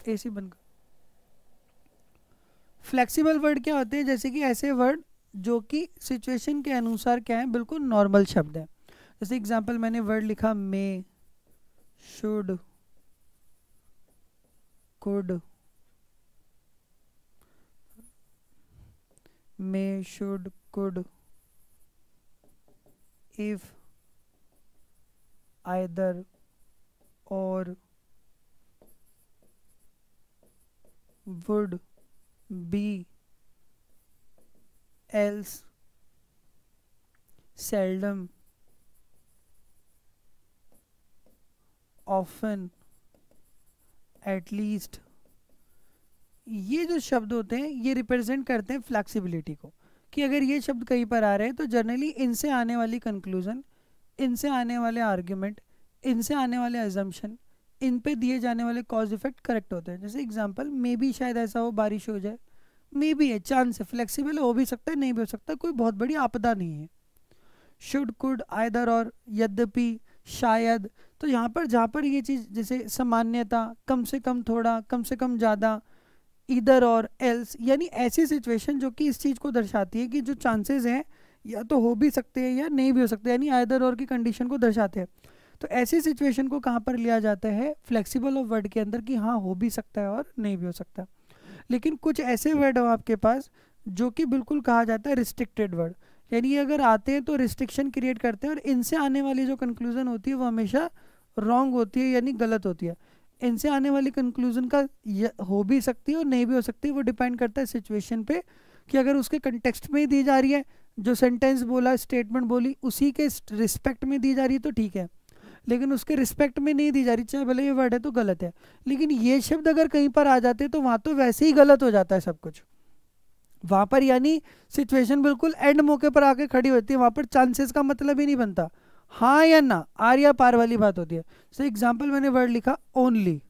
एसी बंद कर। फ्लेक्सिबल वर्ड क्या होते हैं, जैसे कि ऐसे वर्ड जो कि सिचुएशन के अनुसार क्या है, बिल्कुल नॉर्मल शब्द है। जैसे एग्जांपल मैंने वर्ड लिखा may, should, could, may, should, could, if, either, or, would, be, else, seldom, often, at least. ये जो शब्द होते हैं ये रिप्रेजेंट करते हैं फ्लैक्सिबिलिटी को, कि अगर ये शब्द कहीं पर आ रहे हैं तो जनरली इनसे आने वाली कंक्लूजन, इनसे आने वाले आर्ग्यूमेंट, इनसे आने वाले अजम्पशन, इन पे दिए जाने वाले कॉज इफेक्ट करेक्ट होते हैं। जैसे एग्जांपल मे बी, शायद ऐसा हो बारिश हो जाए, मे बी है, चांस है, फ्लेक्सिबल हो भी सकता है नहीं भी हो सकता, कोई बहुत बड़ी आपदा नहीं है। शुड, कुड, आइदर, और, यद्यपि, शायद। तो यहाँ पर जहाँ पर ये चीज़ जैसे सामान्यता, कम से कम थोड़ा, कम से कम ज़्यादा, इधर और, एल्स, यानी ऐसी सिचुएशन जो कि इस चीज़ को दर्शाती है कि जो चांसेस हैं या तो हो भी सकते हैं या नहीं भी हो सकते, यानी आइदर और की कंडीशन को दर्शाते हैं। तो ऐसी सिचुएशन को कहाँ पर लिया जाता है, फ्लेक्सिबल ऑफ वर्ड के अंदर, कि हाँ हो भी सकता है और नहीं भी हो सकता। लेकिन कुछ ऐसे वर्ड हो आपके पास जो कि बिल्कुल कहा जाता है रिस्ट्रिक्टेड वर्ड, यानी ये अगर आते हैं तो रिस्ट्रिक्शन क्रिएट करते हैं और इनसे आने वाली जो कंक्लूजन होती है वो हमेशा रॉन्ग होती है, यानी गलत होती है। इनसे आने वाली कंक्लूजन का हो भी सकती है और नहीं भी हो सकती है, वो डिपेंड करता है सिचुएशन पे, कि अगर उसके कंटेक्स्ट में ही दी जा रही है, जो सेंटेंस बोला, स्टेटमेंट बोली, उसी के रिस्पेक्ट में दी जा रही है तो ठीक है, लेकिन उसके रिस्पेक्ट में नहीं दी जा रही, चाहे भले ये वर्ड है तो गलत है। लेकिन ये शब्द अगर कहीं पर आ जाते तो वहाँ तो वैसे ही गलत हो जाता है सब कुछ वहाँ पर, यानी सिचुएशन बिल्कुल एंड मौके पर आके खड़ी होती है, वहाँ पर चांसेस का मतलब ही नहीं बनता, हाँ या ना, आर या पार वाली बात होती है। सो एग्जाम्पल मैंने वर्ड लिखा ओनली,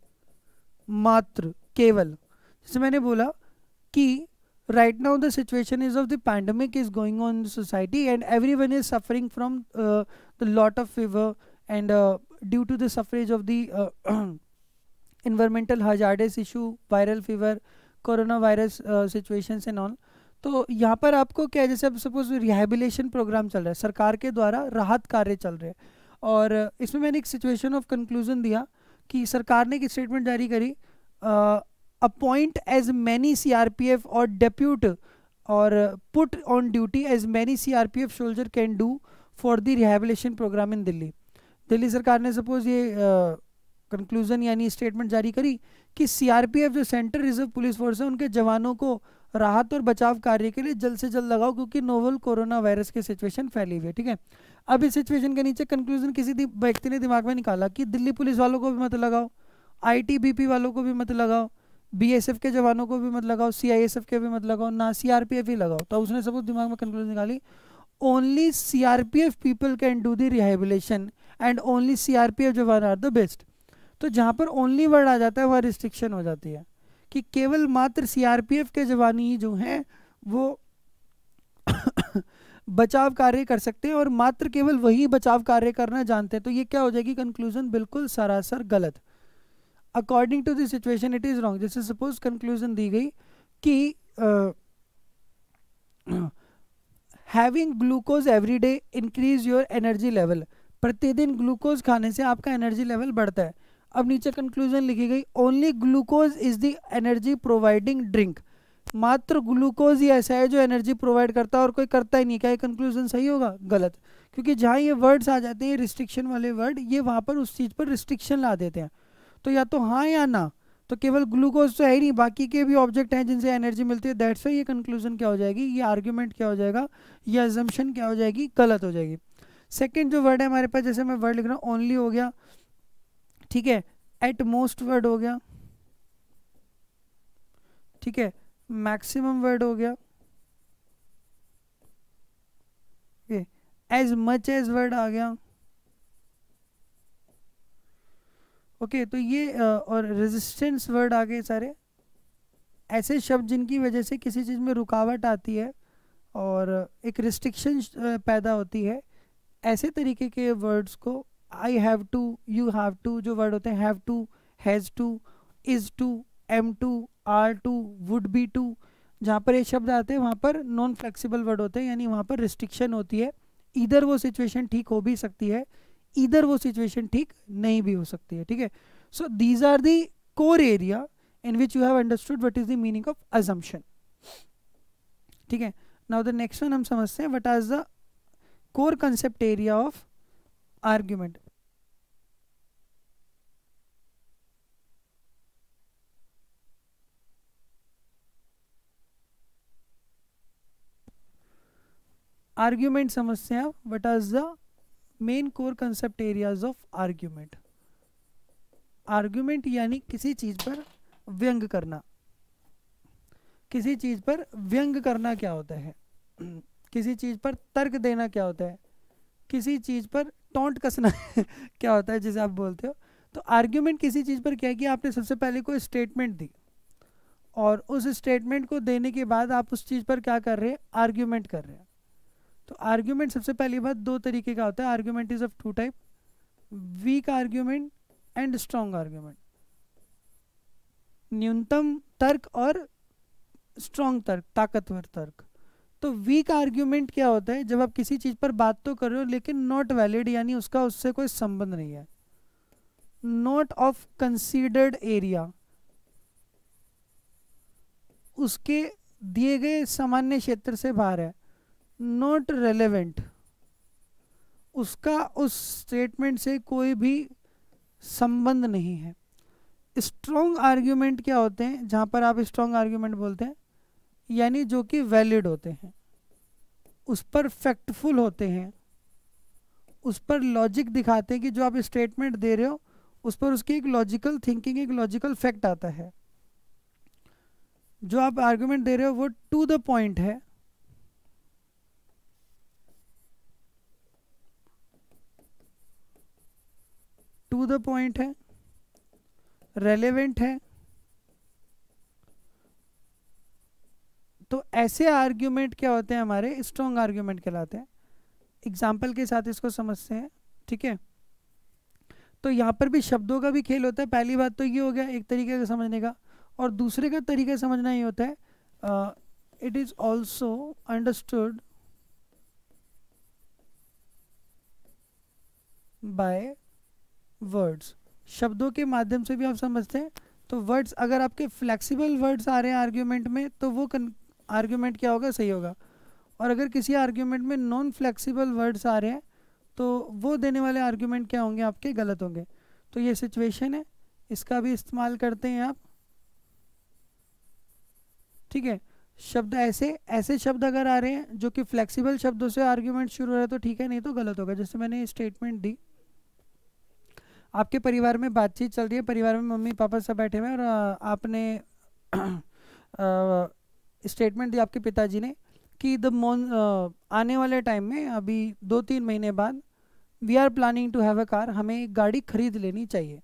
मात्र, केवल, जैसे मैंने बोला कि right now the situation is of the pandemic is going on in the society and everyone is suffering from the lot of fever and due to the suffrage of the environmental hazardous issue, viral fever, coronavirus situations and all. तो यहाँ पर आपको क्या है, जैसे अब suppose rehabilitation programme चल रहा है, सरकार के द्वारा राहत कार्य चल रहे हैं, और इसमें मैंने एक सिचुएशन ऑफ कंक्लूजन दिया कि सरकार ने एक स्टेटमेंट जारी करी, appoint as many CRPF or depute or put on duty as many CRPF soldier can do for the rehabilitation programme in Delhi. Delhi सरकार ने सपोज ये कंक्लूजन यानी स्टेटमेंट जारी करी कि सीआरपीएफ जो सेंट्रल रिजर्व पुलिस फोर्स है उनके जवानों को राहत और बचाव कार्य के लिए जल्द से जल्द लगाओ क्योंकि नोवल कोरोना वायरस की सिचुएशन फैली हुई है. ठीक है, अब इस सिचुएशन के नीचे कंक्लूजन किसी व्यक्ति ने दिमाग में निकाला कि दिल्ली पुलिस वालों को भी मत लगाओ, आईटीबीपी वालों को भी मत लगाओ, बीएसएफ के जवानों को भी मत लगाओ, सीआईएसएफ के भी मत लगाओ, ना सीआरपीएफ ही लगाओ. तो उसने सपोज दिमाग में कंक्लूजन निकाली, only CRPF people can do the rehabilitation and only CRPF जवान आर द बेस्ट. तो जहाँ पर ओनली वर्ड आ जाता है वहाँ रिस्ट्रिक्शन हो जाती है कि केवल मात्र सीआरपीएफ के जवान ही जो हैं वो बचाव कार्य कर सकते हैं और मात्र केवल वही बचाव कार्य करना जानते हैं. तो ये क्या हो जाएगी कंक्लूजन, बिल्कुल सरासर गलत. According to the situation it is wrong. जैसे सपोज कंक्लूजन दी गई कि having glucose every day increase your energy level, प्रतिदिन ग्लूकोज खाने से आपका एनर्जी लेवल बढ़ता है. अब नीचे कंक्लूजन लिखी गई, only glucose is the energy providing drink, मात्र ग्लूकोज ही ऐसा है जो एनर्जी प्रोवाइड करता है और कोई करता ही नहीं. क्या ये कंक्लूजन सही होगा? गलत, क्योंकि जहाँ ये वर्ड्स आ जाते हैं रिस्ट्रिक्शन वाले वर्ड, ये वहाँ पर उस चीज़ पर रिस्ट्रिक्शन ला देते हैं. तो या तो हाँ या ना, तो केवल ग्लूकोज तो है ही नहीं, बाकी के भी ऑब्जेक्ट हैं जिनसे एनर्जी मिलती है. दैट्स व्हाई ये कंक्लूजन क्या हो जाएगी, ये आर्ग्यूमेंट क्या हो जाएगा, ये अजम्पशन क्या हो जाएगी, गलत हो जाएगी. सेकेंड जो वर्ड है हमारे पास, जैसे मैं वर्ड लिख रहा हूँ, ओनली हो गया, ठीक है, एट मोस्ट वर्ड हो गया, ठीक है, मैक्सिमम वर्ड हो गया, एज मच एज वर्ड आ गया. ओके तो ये और रेजिस्टेंस वर्ड आ गए सारे, ऐसे शब्द जिनकी वजह से किसी चीज़ में रुकावट आती है और एक रिस्ट्रिक्शन पैदा होती है. ऐसे तरीके के वर्ड्स को I have to, you have to, जो वर्ड होते हैं have to, has to, is to, am to, are to, would be to, जहाँ पर ये शब्द आते हैं वहाँ पर नॉन फ्लेक्सिबल वर्ड होते हैं, यानी वहाँ पर रिस्ट्रिक्शन होती है. इधर वो सिचुएशन ठीक हो भी सकती है, इधर वो सिचुएशन ठीक नहीं भी हो सकती है. ठीक है, so these are the core area in which you have understood what is the meaning of assumption. ठीक है, now the next one हम समझते हैं what is the core concept area of argument. argument समझते हैं आप, what is the main core concept areas of argument. argument यानी किसी चीज पर व्यंग करना. किसी चीज पर व्यंग करना क्या होता है, किसी चीज पर तर्क देना क्या होता है, किसी चीज पर टोंट कसना क्या होता है जिसे आप बोलते हो. तो आर्ग्यूमेंट किसी चीज पर क्या है कि आपने सबसे पहले कोई स्टेटमेंट दी और उस स्टेटमेंट को देने के बाद आप उस चीज पर क्या कर रहे हैं, आर्ग्यूमेंट कर रहे हैं. तो आर्ग्यूमेंट सबसे पहली बात दो तरीके का होता है. Argument is of two type, weak argument and strong argument. न्यूनतम तर्क और स्ट्रॉन्ग तर्क, ताकतवर तर्क. तो वीक आर्ग्यूमेंट क्या होता है, जब आप किसी चीज पर बात तो कर रहे हो लेकिन नॉट वैलिड, यानी उसका उससे कोई संबंध नहीं है, नॉट ऑफ कंसीडर्ड एरिया, उसके दिए गए सामान्य क्षेत्र से बाहर है, नॉट रेलेवेंट, उसका उस स्टेटमेंट से कोई भी संबंध नहीं है. स्ट्रॉन्ग आर्ग्यूमेंट क्या होते हैं, जहां पर आप स्ट्रॉन्ग आर्ग्यूमेंट बोलते हैं, यानी जो कि वैलिड होते हैं, उस पर फैक्टफुल होते हैं, उस पर लॉजिक दिखाते हैं कि जो आप स्टेटमेंट दे रहे हो उस पर उसकी एक लॉजिकल थिंकिंग, एक लॉजिकल फैक्ट आता है. जो आप आर्ग्यूमेंट दे रहे हो वो टू द पॉइंट है, टू द पॉइंट है, रेलेवेंट है तो ऐसे आर्ग्यूमेंट क्या होते हैं हमारे, स्ट्रॉन्ग आर्ग्यूमेंट कहलाते हैं। एग्जाम्पल के साथ इसको समझते हैं, ठीक है। तो यहाँ पर भी शब्दों का भी खेल होता है। पहली बात तो ये हो गया एक तरीके का समझने का, और दूसरे का तरीका समझना ये होता है, it is also understood by words. शब्दों के माध्यम से भी आप समझते हैं। तो वर्ड्स, अगर आपके फ्लेक्सिबल वर्ड्स आ रहे हैं आर्ग्यूमेंट में तो वो आर्ग्यूमेंट क्या होगा, सही होगा। और अगर किसी आर्ग्यूमेंट में नॉन फ्लेक्सिबल वर्ड्स आ रहे हैं तो वो देने वाले आर्ग्यूमेंट क्या होंगे, आपके गलत होंगे। तो ये सिचुएशन है, इसका भी इस्तेमाल करते हैं आप, ठीक है। शब्द ऐसे शब्द अगर आ रहे हैं जो कि फ्लेक्सिबल शब्दों से आर्ग्यूमेंट शुरू हो रहा है तो ठीक है, नहीं तो गलत होगा। जैसे मैंने स्टेटमेंट दी, आपके परिवार में बातचीत चल रही है, परिवार में मम्मी पापा सब बैठे हुए हैं, और आपने स्टेटमेंट दी आपके पिताजी ने कि आने वाले टाइम में, अभी 2-3 महीने बाद, we are planning to have a car, हमें एक गाड़ी खरीद लेनी चाहिए।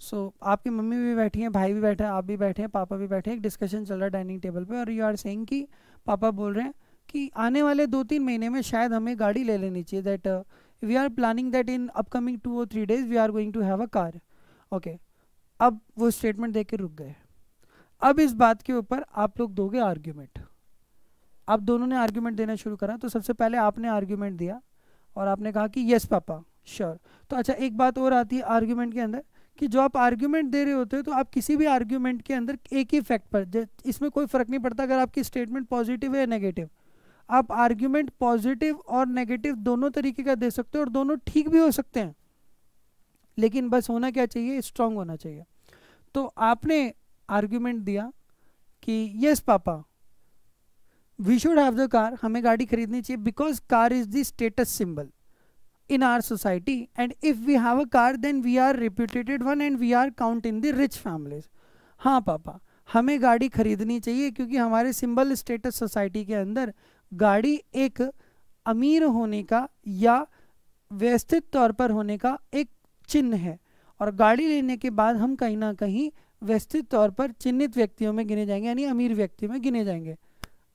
सो आपकी मम्मी भी बैठी हैं, भाई भी बैठा है, आप भी बैठे हैं, पापा भी बैठे हैं, एक डिस्कशन चल रहा है डाइनिंग टेबल पे, और यू आर सेइंग कि पापा बोल रहे हैं कि आने वाले 2-3 महीने में शायद हमें गाड़ी ले लेनी चाहिए, that we are planning that in upcoming 2 or 3 days we are going to have a car. Okay, अब वो स्टेटमेंट देख के रुक गए। अब इस बात के ऊपर आप लोग दोगे आर्ग्यूमेंट। आप दोनों ने आर्ग्यूमेंट देना शुरू करा। तो सबसे पहले आपने आर्ग्यूमेंट दिया और आपने कहा कि यस पापा श्योर। तो अच्छा, एक बात और आती है आर्ग्यूमेंट के अंदर कि जो आप आर्ग्यूमेंट दे रहे होते हो तो आप किसी भी आर्ग्यूमेंट के अंदर एक ही फैक्ट पर, इसमें कोई फर्क नहीं पड़ता अगर आपकी स्टेटमेंट पॉजिटिव है या नेगेटिव, आप आर्ग्यूमेंट पॉजिटिव और नेगेटिव दोनों तरीके का दे सकते हो और दोनों ठीक भी हो सकते हैं, लेकिन बस होना क्या चाहिए, स्ट्रांग होना चाहिए। तो आपने आर्ग्यूमेंट दिया कि yes papa we should have the car, हमें गाड़ी खरीदनी चाहिए, because car is the status symbol in our society, and if we have a car then we are reputed one and we are count in the rich families। हाँ पापा, हमें गाड़ी खरीदनी चाहिए क्योंकि हमारे सिंबल स्टेटस सोसाइटी के अंदर गाड़ी एक अमीर होने का या व्यवस्थित तौर पर होने का एक चिन्ह है, और गाड़ी लेने के बाद हम कहीं ना कहीं व्यवस्थित तौर पर चिन्हित व्यक्तियों में गिने जाएंगे, यानी अमीर व्यक्तियों में गिने जाएंगे।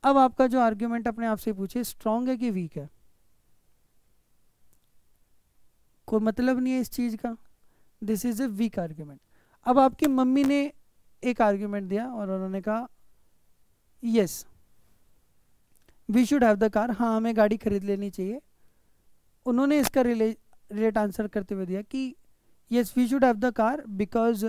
अब आपका जो आर्ग्यूमेंट अपने आप से पूछिए, स्ट्रांग है कि वीक है? कोई मतलब नहीं है इस चीज का, this is a weak argument. अब आपकी मम्मी ने एक आर्ग्यूमेंट दिया और उन्होंने कहा yes we should have the car, हाँ हमें गाड़ी खरीद लेनी चाहिए। उन्होंने इसका रिलेट आंसर करते हुए दिया कि yes we should have the car because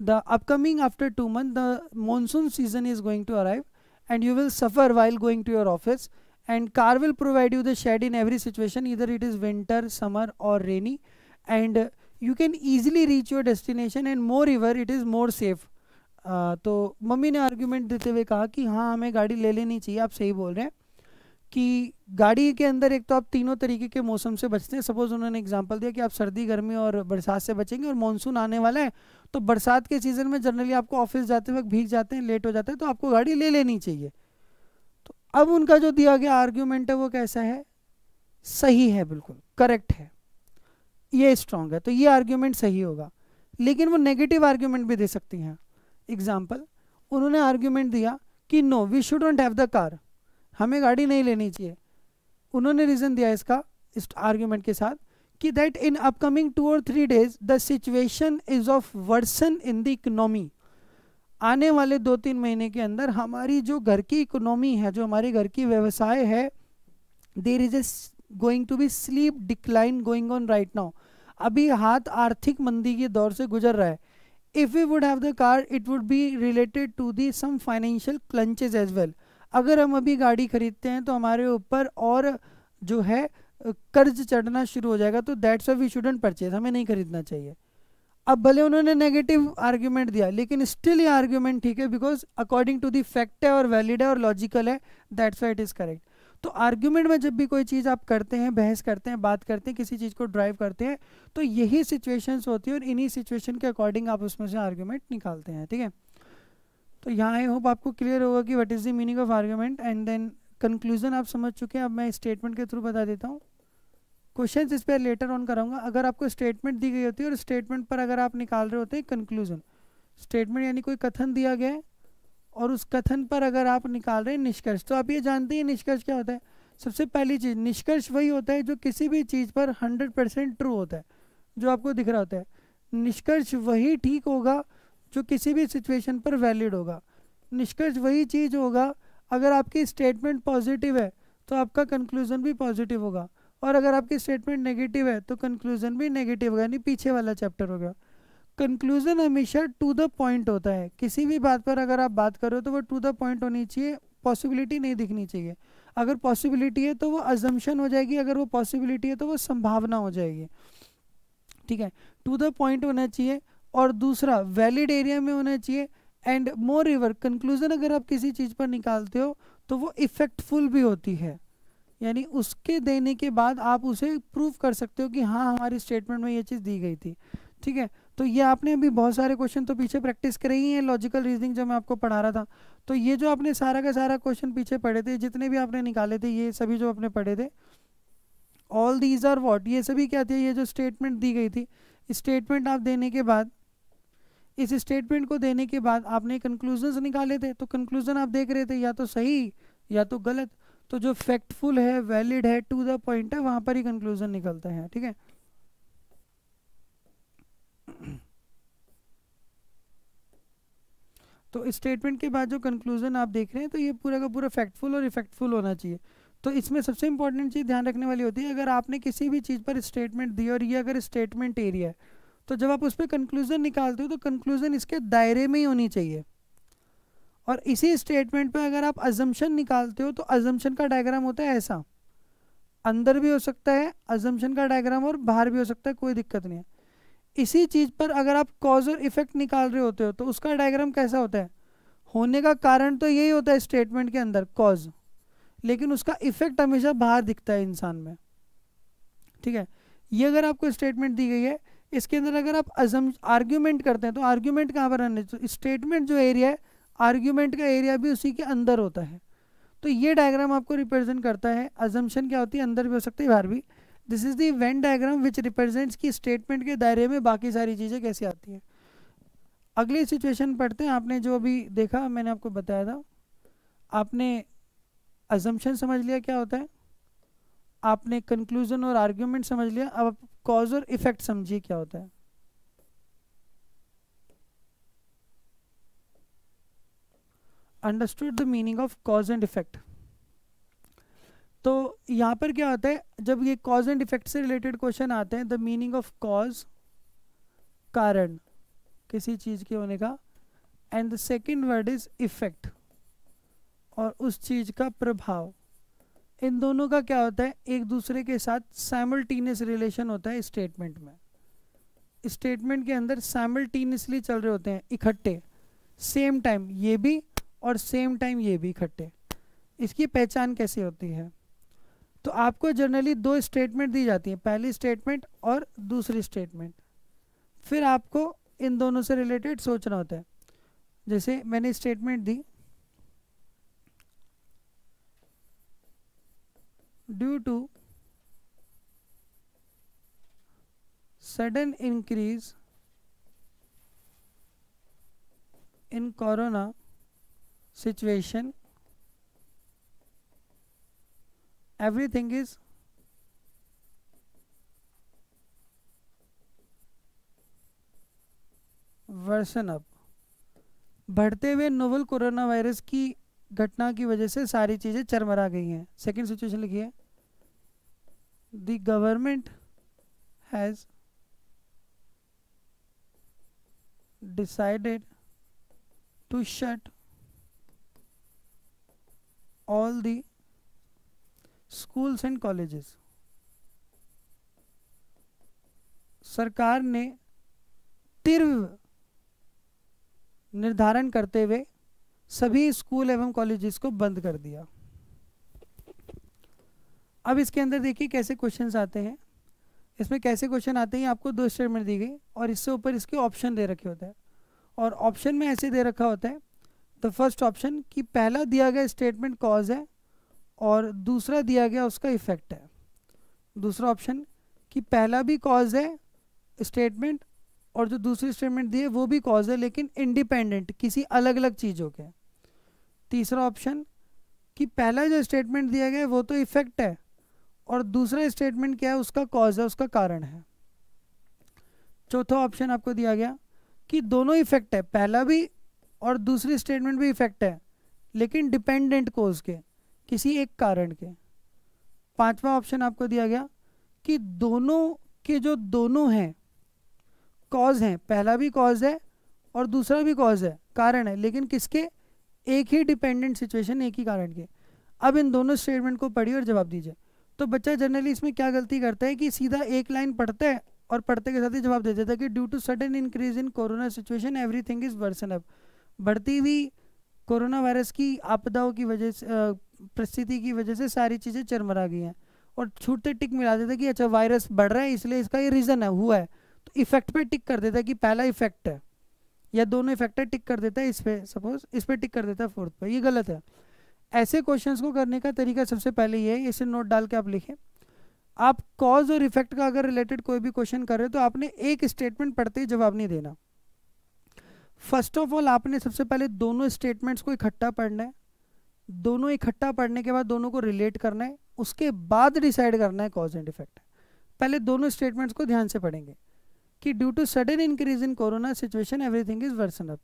the upcoming after 2 months the monsoon season is going to arrive and you will suffer while going to your office, and car will provide you the shade in every situation, either it is winter, summer or rainy, and you can easily reach your destination and moreover it is more safe। तो mummy ने argument देते हुए कहा कि हाँ हमें गाड़ी ले लेनी चाहिए। आप सही बोल रहे हैं कि गाड़ी के अंदर एक तो आप तीनों तरीके के मौसम से बचते हैं। सपोज उन्होंने एग्जांपल दिया कि आप सर्दी, गर्मी और बरसात से बचेंगे, और मानसून आने वाला है तो बरसात के सीज़न में जनरली आपको ऑफिस जाते वक्त भीग जाते हैं, लेट हो जाते हैं, तो आपको गाड़ी ले लेनी चाहिए। तो अब उनका जो दिया गया आर्ग्यूमेंट है वो कैसा है, सही है, बिल्कुल करेक्ट है, ये स्ट्रांग है, तो ये आर्ग्यूमेंट सही होगा। लेकिन वो नेगेटिव आर्ग्यूमेंट भी दे सकती हैं। एग्जाम्पल, उन्होंने आर्ग्यूमेंट दिया कि no we shouldn't have the car, हमें गाड़ी नहीं लेनी चाहिए। उन्होंने रीज़न दिया इसका, इस आर्ग्यूमेंट के साथ, कि that in upcoming 2 or 3 days the situation is of worsen in the economy. आने वाले 2-3 महीने के अंदर हमारी जो घर की इकोनॉमी है, जो हमारे घर की व्यवसाय है, there is a going to be steep decline going on right now. अभी हाथ आर्थिक मंदी के दौर से गुजर रहा है। If we would have the car it would be related to the some financial crunches as well. अगर हम अभी गाड़ी खरीदते हैं तो हमारे ऊपर और जो है कर्ज चढ़ना शुरू हो जाएगा, तो that's why we shouldn't purchase, हमें नहीं खरीदना चाहिए। अब भले उन्होंने नेगेटिव आर्ग्यूमेंट दिया लेकिन स्टिल ये आर्ग्यूमेंट ठीक है, because according to the fact है और वैलिड है और लॉजिकल है, that's why it is correct. तो आर्ग्यूमेंट में जब भी कोई चीज़ आप करते हैं, बहस करते हैं, बात करते हैं, किसी चीज़ को ड्राइव करते हैं, तो यही सिचुएशंस होती है और इन्हीं सिचुएशन के अकॉर्डिंग आप उसमें से आर्ग्यूमेंट निकालते हैं, ठीक है। तो यहाँ आई होप आपको क्लियर होगा कि what is the meaning of argument, and then conclusion आप समझ चुके हैं। अब मैं स्टेटमेंट के थ्रू बता देता हूँ, क्वेश्चंस इस पर लेटर ऑन कराऊंगा। अगर आपको स्टेटमेंट दी गई होती है और स्टेटमेंट पर अगर आप निकाल रहे होते हैं कंक्लूजन, स्टेटमेंट यानी कोई कथन दिया गया है और उस कथन पर अगर आप निकाल रहे हैं निष्कर्ष, तो आप ये जानते हैं निष्कर्ष क्या होता है। सबसे पहली चीज़, निष्कर्ष वही होता है जो किसी भी चीज़ पर 100% ट्रू होता है, जो आपको दिख रहा होता है। निष्कर्ष वही ठीक होगा जो किसी भी सिचुएशन पर वैलिड होगा। निष्कर्ष वही चीज़ होगा, अगर आपकी स्टेटमेंट पॉजिटिव है तो आपका कंक्लूजन भी पॉजिटिव होगा, और अगर आपकी स्टेटमेंट नेगेटिव है तो कंक्लूजन भी नेगेटिव होगा, यानी पीछे वाला चैप्टर होगा। कंक्लूजन हमेशा टू द पॉइंट होता है। किसी भी बात पर अगर आप बात करो तो वो टू द पॉइंट होनी चाहिए, पॉसिबिलिटी नहीं दिखनी चाहिए। अगर पॉसिबिलिटी है तो वो अजम्पशन हो जाएगी, अगर वो पॉसिबिलिटी है तो वो संभावना हो जाएगी। ठीक है, टू द पॉइंट होना चाहिए, और दूसरा वैलिड एरिया में होना चाहिए। एंड मोर एवर कंक्लूजन अगर आप किसी चीज़ पर निकालते हो तो वो इफेक्टफुल भी होती है, यानी उसके देने के बाद आप उसे प्रूव कर सकते हो कि हाँ हमारी स्टेटमेंट में ये चीज़ दी गई थी। ठीक है, तो ये आपने अभी बहुत सारे क्वेश्चन तो पीछे प्रैक्टिस करे ही हैं, लॉजिकल रीजनिंग जो मैं आपको पढ़ा रहा था। तो ये जो आपने सारा का सारा क्वेश्चन पीछे पढ़े थे, जितने भी आपने निकाले थे, ये सभी जो आपने पढ़े थे, ऑल दीज आर व्हाट, ये सभी क्या थे, ये जो स्टेटमेंट दी गई थी, स्टेटमेंट आप देने के बाद, इस स्टेटमेंट को देने के बाद आपने कंक्लूजन्स निकाले थे। तो कंक्लूजन आप देख रहे थे या तो सही या तो गलत, तो जो फैक्टफुल है, वैलिड है, टू द पॉइंट है, वहां पर ही कंक्लूजन निकलता है। ठीक है, तो स्टेटमेंट के बाद जो कंक्लूजन आप देख रहे हैं, तो ये पूरा का पूरा फैक्टफुल और इफेक्टफुल होना चाहिए। तो इसमें सबसे इंपॉर्टेंट चीज़ ध्यान रखने वाली होती है, अगर आपने किसी भी चीज़ पर स्टेटमेंट दी और ये अगर स्टेटमेंट एरिया है, तो जब आप उस पर कंक्लूजन निकालते हो तो कंक्लूजन इसके दायरे में ही होनी चाहिए। और इसी स्टेटमेंट पे अगर आप अजम्पशन निकालते हो तो अजम्पशन का डायग्राम होता है ऐसा, अंदर भी हो सकता है अजम्पशन का डायग्राम और बाहर भी हो सकता है, कोई दिक्कत नहीं है। इसी चीज़ पर अगर आप कॉज और इफेक्ट निकाल रहे होते हो तो उसका डायग्राम कैसा होता है, होने का कारण तो यही होता है स्टेटमेंट के अंदर कॉज, लेकिन उसका इफेक्ट हमेशा बाहर दिखता है इंसान में। ठीक है, ये अगर आपको स्टेटमेंट दी गई है, इसके अंदर अगर आप आर्ग्यूमेंट करते हैं तो आर्ग्यूमेंट कहाँ पर आने, स्टेटमेंट जो एरिया है, आर्ग्यूमेंट का एरिया भी उसी के अंदर होता है। तो ये डायग्राम आपको रिप्रेजेंट करता है, अजम्पशन क्या होती है, अंदर भी हो सकती है बाहर भी। This is the Venn diagram which represents की स्टेटमेंट के दायरे में बाकी सारी चीज़ें कैसे आती हैं। अगली सिचुएशन पढ़ते हैं। आपने जो अभी देखा, मैंने आपको बताया था, आपने अजम्पशन समझ लिया क्या होता है, आपने कंक्लूजन और आर्ग्यूमेंट समझ लिया, अब आप कॉज और इफेक्ट समझिए क्या होता है। Understood the meaning of cause and effect. तो यहाँ पर क्या होता है, जब ये कॉज एंड इफेक्ट से रिलेटेड क्वेश्चन आते हैं, द मीनिंग ऑफ कॉज, कारण किसी चीज़ के होने का, and the second word is effect, और उस चीज़ का प्रभाव। इन दोनों का क्या होता है, एक दूसरे के साथ साइमल्टेनियस रिलेशन होता है स्टेटमेंट में। स्टेटमेंट के अंदर साइमल्टेनियसली चल रहे होते हैं, इकट्ठे, सेम टाइम ये भी और सेम टाइम ये भी इकट्ठे। इसकी पहचान कैसे होती है, तो आपको जनरली दो स्टेटमेंट दी जाती है, पहली स्टेटमेंट और दूसरी स्टेटमेंट, फिर आपको इन दोनों से रिलेटेड सोचना होता है। जैसे मैंने स्टेटमेंट दी, due to sudden increase in corona situation everything is worsen up. बढ़ते हुए नोवल कोरोना वायरस की घटना की वजह से सारी चीज़ें चरमरा गई हैं। सेकेंड सिचुएशन लिखिए, the government has decided to shut all the schools and colleges. सरकार ने तीव्र निर्धारण करते हुए सभी स्कूल एवं कॉलेजेस को बंद कर दिया। अब इसके अंदर देखिए कैसे क्वेश्चंस आते हैं। इसमें कैसे क्वेश्चन आते हैं, आपको दो स्टेटमेंट दी गई और इससे ऊपर इसके ऑप्शन दे रखे होते हैं, और ऑप्शन में ऐसे दे रखा होता है, द फर्स्ट ऑप्शन कि पहला दिया गया स्टेटमेंट कॉज है और दूसरा दिया गया उसका इफेक्ट है। दूसरा ऑप्शन कि पहला भी कॉज है स्टेटमेंट और जो दूसरी स्टेटमेंट दी है वो भी कॉज है, लेकिन इंडिपेंडेंट, किसी अलग अलग चीज़ों के। तीसरा ऑप्शन कि पहला जो स्टेटमेंट दिया गया है वो तो इफेक्ट है, और दूसरा स्टेटमेंट क्या है, उसका कॉज है, उसका कारण है। चौथा ऑप्शन आपको दिया गया कि दोनों इफेक्ट है, पहला भी और दूसरी स्टेटमेंट भी इफेक्ट है, लेकिन डिपेंडेंट कोज के, किसी एक कारण के। पांचवा ऑप्शन आपको दिया गया कि दोनों के जो दोनों हैं कॉज हैं, पहला भी कॉज है और दूसरा भी कॉज है, कारण है, लेकिन किसके, एक ही डिपेंडेंट सिचुएशन, एक ही कारण के। अब इन दोनों स्टेटमेंट को पढ़िए और जवाब दीजिए। तो बच्चा जनरली इसमें क्या गलती करता है कि सीधा एक लाइन पढ़ता है और पढ़ते के साथ ही जवाब दे देता है कि due to sudden increase in corona situation everything is worsen up. बढ़ती हुई कोरोना वायरस की आपदाओं की वजह से, परिस्थिति की वजह से सारी चीज़ें चरमरा गई हैं, और छूटते टिक मिला देता है कि अच्छा वायरस बढ़ रहा है इसलिए इसका ये रीज़न है, हुआ है, तो इफेक्ट पे टिक कर देता है कि पहला इफेक्ट है, या दोनों इफेक्ट है, टिक कर देता है इस पे, सपोज इस पे टिक कर देता है फोर्थ पे। ये गलत है। ऐसे क्वेश्चंस को करने का तरीका सबसे पहले ये है, इसे नोट डाल के आप लिखें। आप कॉज और इफेक्ट का अगर रिलेटेड कोई भी क्वेश्चन कर रहे हो तो आपने एक स्टेटमेंट पढ़ते ही जवाब नहीं देना। फर्स्ट ऑफ ऑल आपने सबसे पहले दोनों स्टेटमेंट्स को इकट्ठा पढ़ना है, दोनों इकट्ठा पढ़ने के बाद दोनों को रिलेट करना है, उसके बाद डिसाइड करना है कॉज एंड इफेक्ट। पहले दोनों स्टेटमेंट्स को ध्यान से पढ़ेंगे कि due to sudden increase in corona situation everything is worsen up,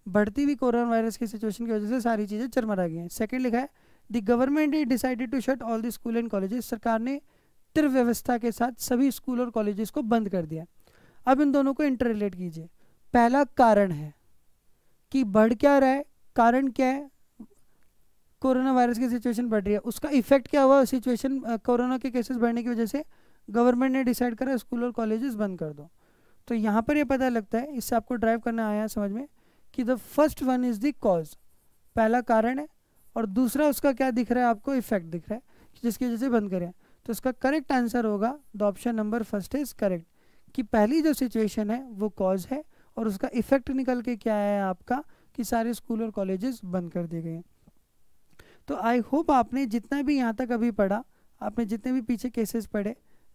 बढ़ती हुई कोरोना वायरस की सिचुएशन की वजह से सारी चीज़ें चरमरा गई हैं। सेकंड लिखा है the government is decided to shut all the school and colleges, सरकार ने तीव्र व्यवस्था के साथ सभी स्कूल और कॉलेजेस को बंद कर दिया। अब इन दोनों को इंटर रिलेट कीजिए। पहला कारण है कि बढ़ क्या रहा है, कारण क्या है, कोरोना वायरस की सिचुएशन बढ़ रही है, उसका इफेक्ट क्या हुआ, सिचुएशन कोरोना के केसेस बढ़ने की वजह से गवर्नमेंट ने डिसाइड करा स्कूल और कॉलेजेस बंद कर दो। तो यहाँ पर ये पता लगता है, इससे आपको ड्राइव करना आया समझ में कि the first one is the cause, पहला कारण है, और दूसरा उसका क्या दिख रहा है आपको, इफेक्ट दिख रहा है जिसकी वजह से बंद करें। तो इसका करेक्ट आंसर होगा the option number first is correct, कि पहली जो सिचुएशन है वो कॉज है और उसका इफेक्ट निकल के क्या है आपका कि सारे स्कूल और कॉलेजेस बंद कर दिए गए। तो आई होप आपने जितना भी यहाँ तक अभी पढ़ा, आपने जितने भी पीछे केसेस पढ़े,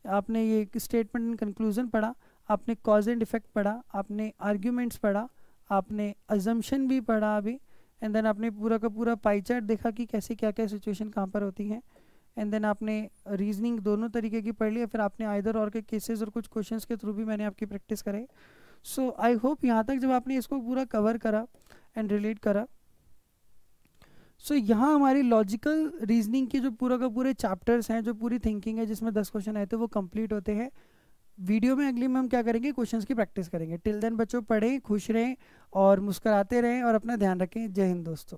आपने ये स्टेटमेंट एंड कंक्लूजन पढ़ा, आपने कॉज एंड इफेक्ट पढ़ा, आपने आर्ग्यूमेंट्स पढ़ा, आपने अजम्पशन भी पढ़ा अभी, एंड देन आपने पूरा का पूरा पाई चार्ट देखा कि कैसे क्या क्या सिचुएशन कहाँ पर होती हैं, एंड देन आपने रीजनिंग दोनों तरीके की पढ़ ली, फिर आपने आइदर और के केसेस और कुछ क्वेश्चंस के थ्रू भी मैंने आपकी प्रैक्टिस कराई। सो आई होप यहाँ तक जब आपने इसको पूरा कवर करा एंड रिलेट करा, सो यहाँ हमारी लॉजिकल रीजनिंग के जो पूरा का पूरे चैप्टर्स हैं, जो पूरी थिंकिंग है जिसमें 10 क्वेश्चन आए थे, वो कंप्लीट होते हैं। वीडियो में अगली में हम क्या करेंगे, क्वेश्चंस की प्रैक्टिस करेंगे। टिल देन बच्चों पढ़ें, खुश रहें और मुस्कुराते रहें और अपना ध्यान रखें। जय हिंद दोस्तों।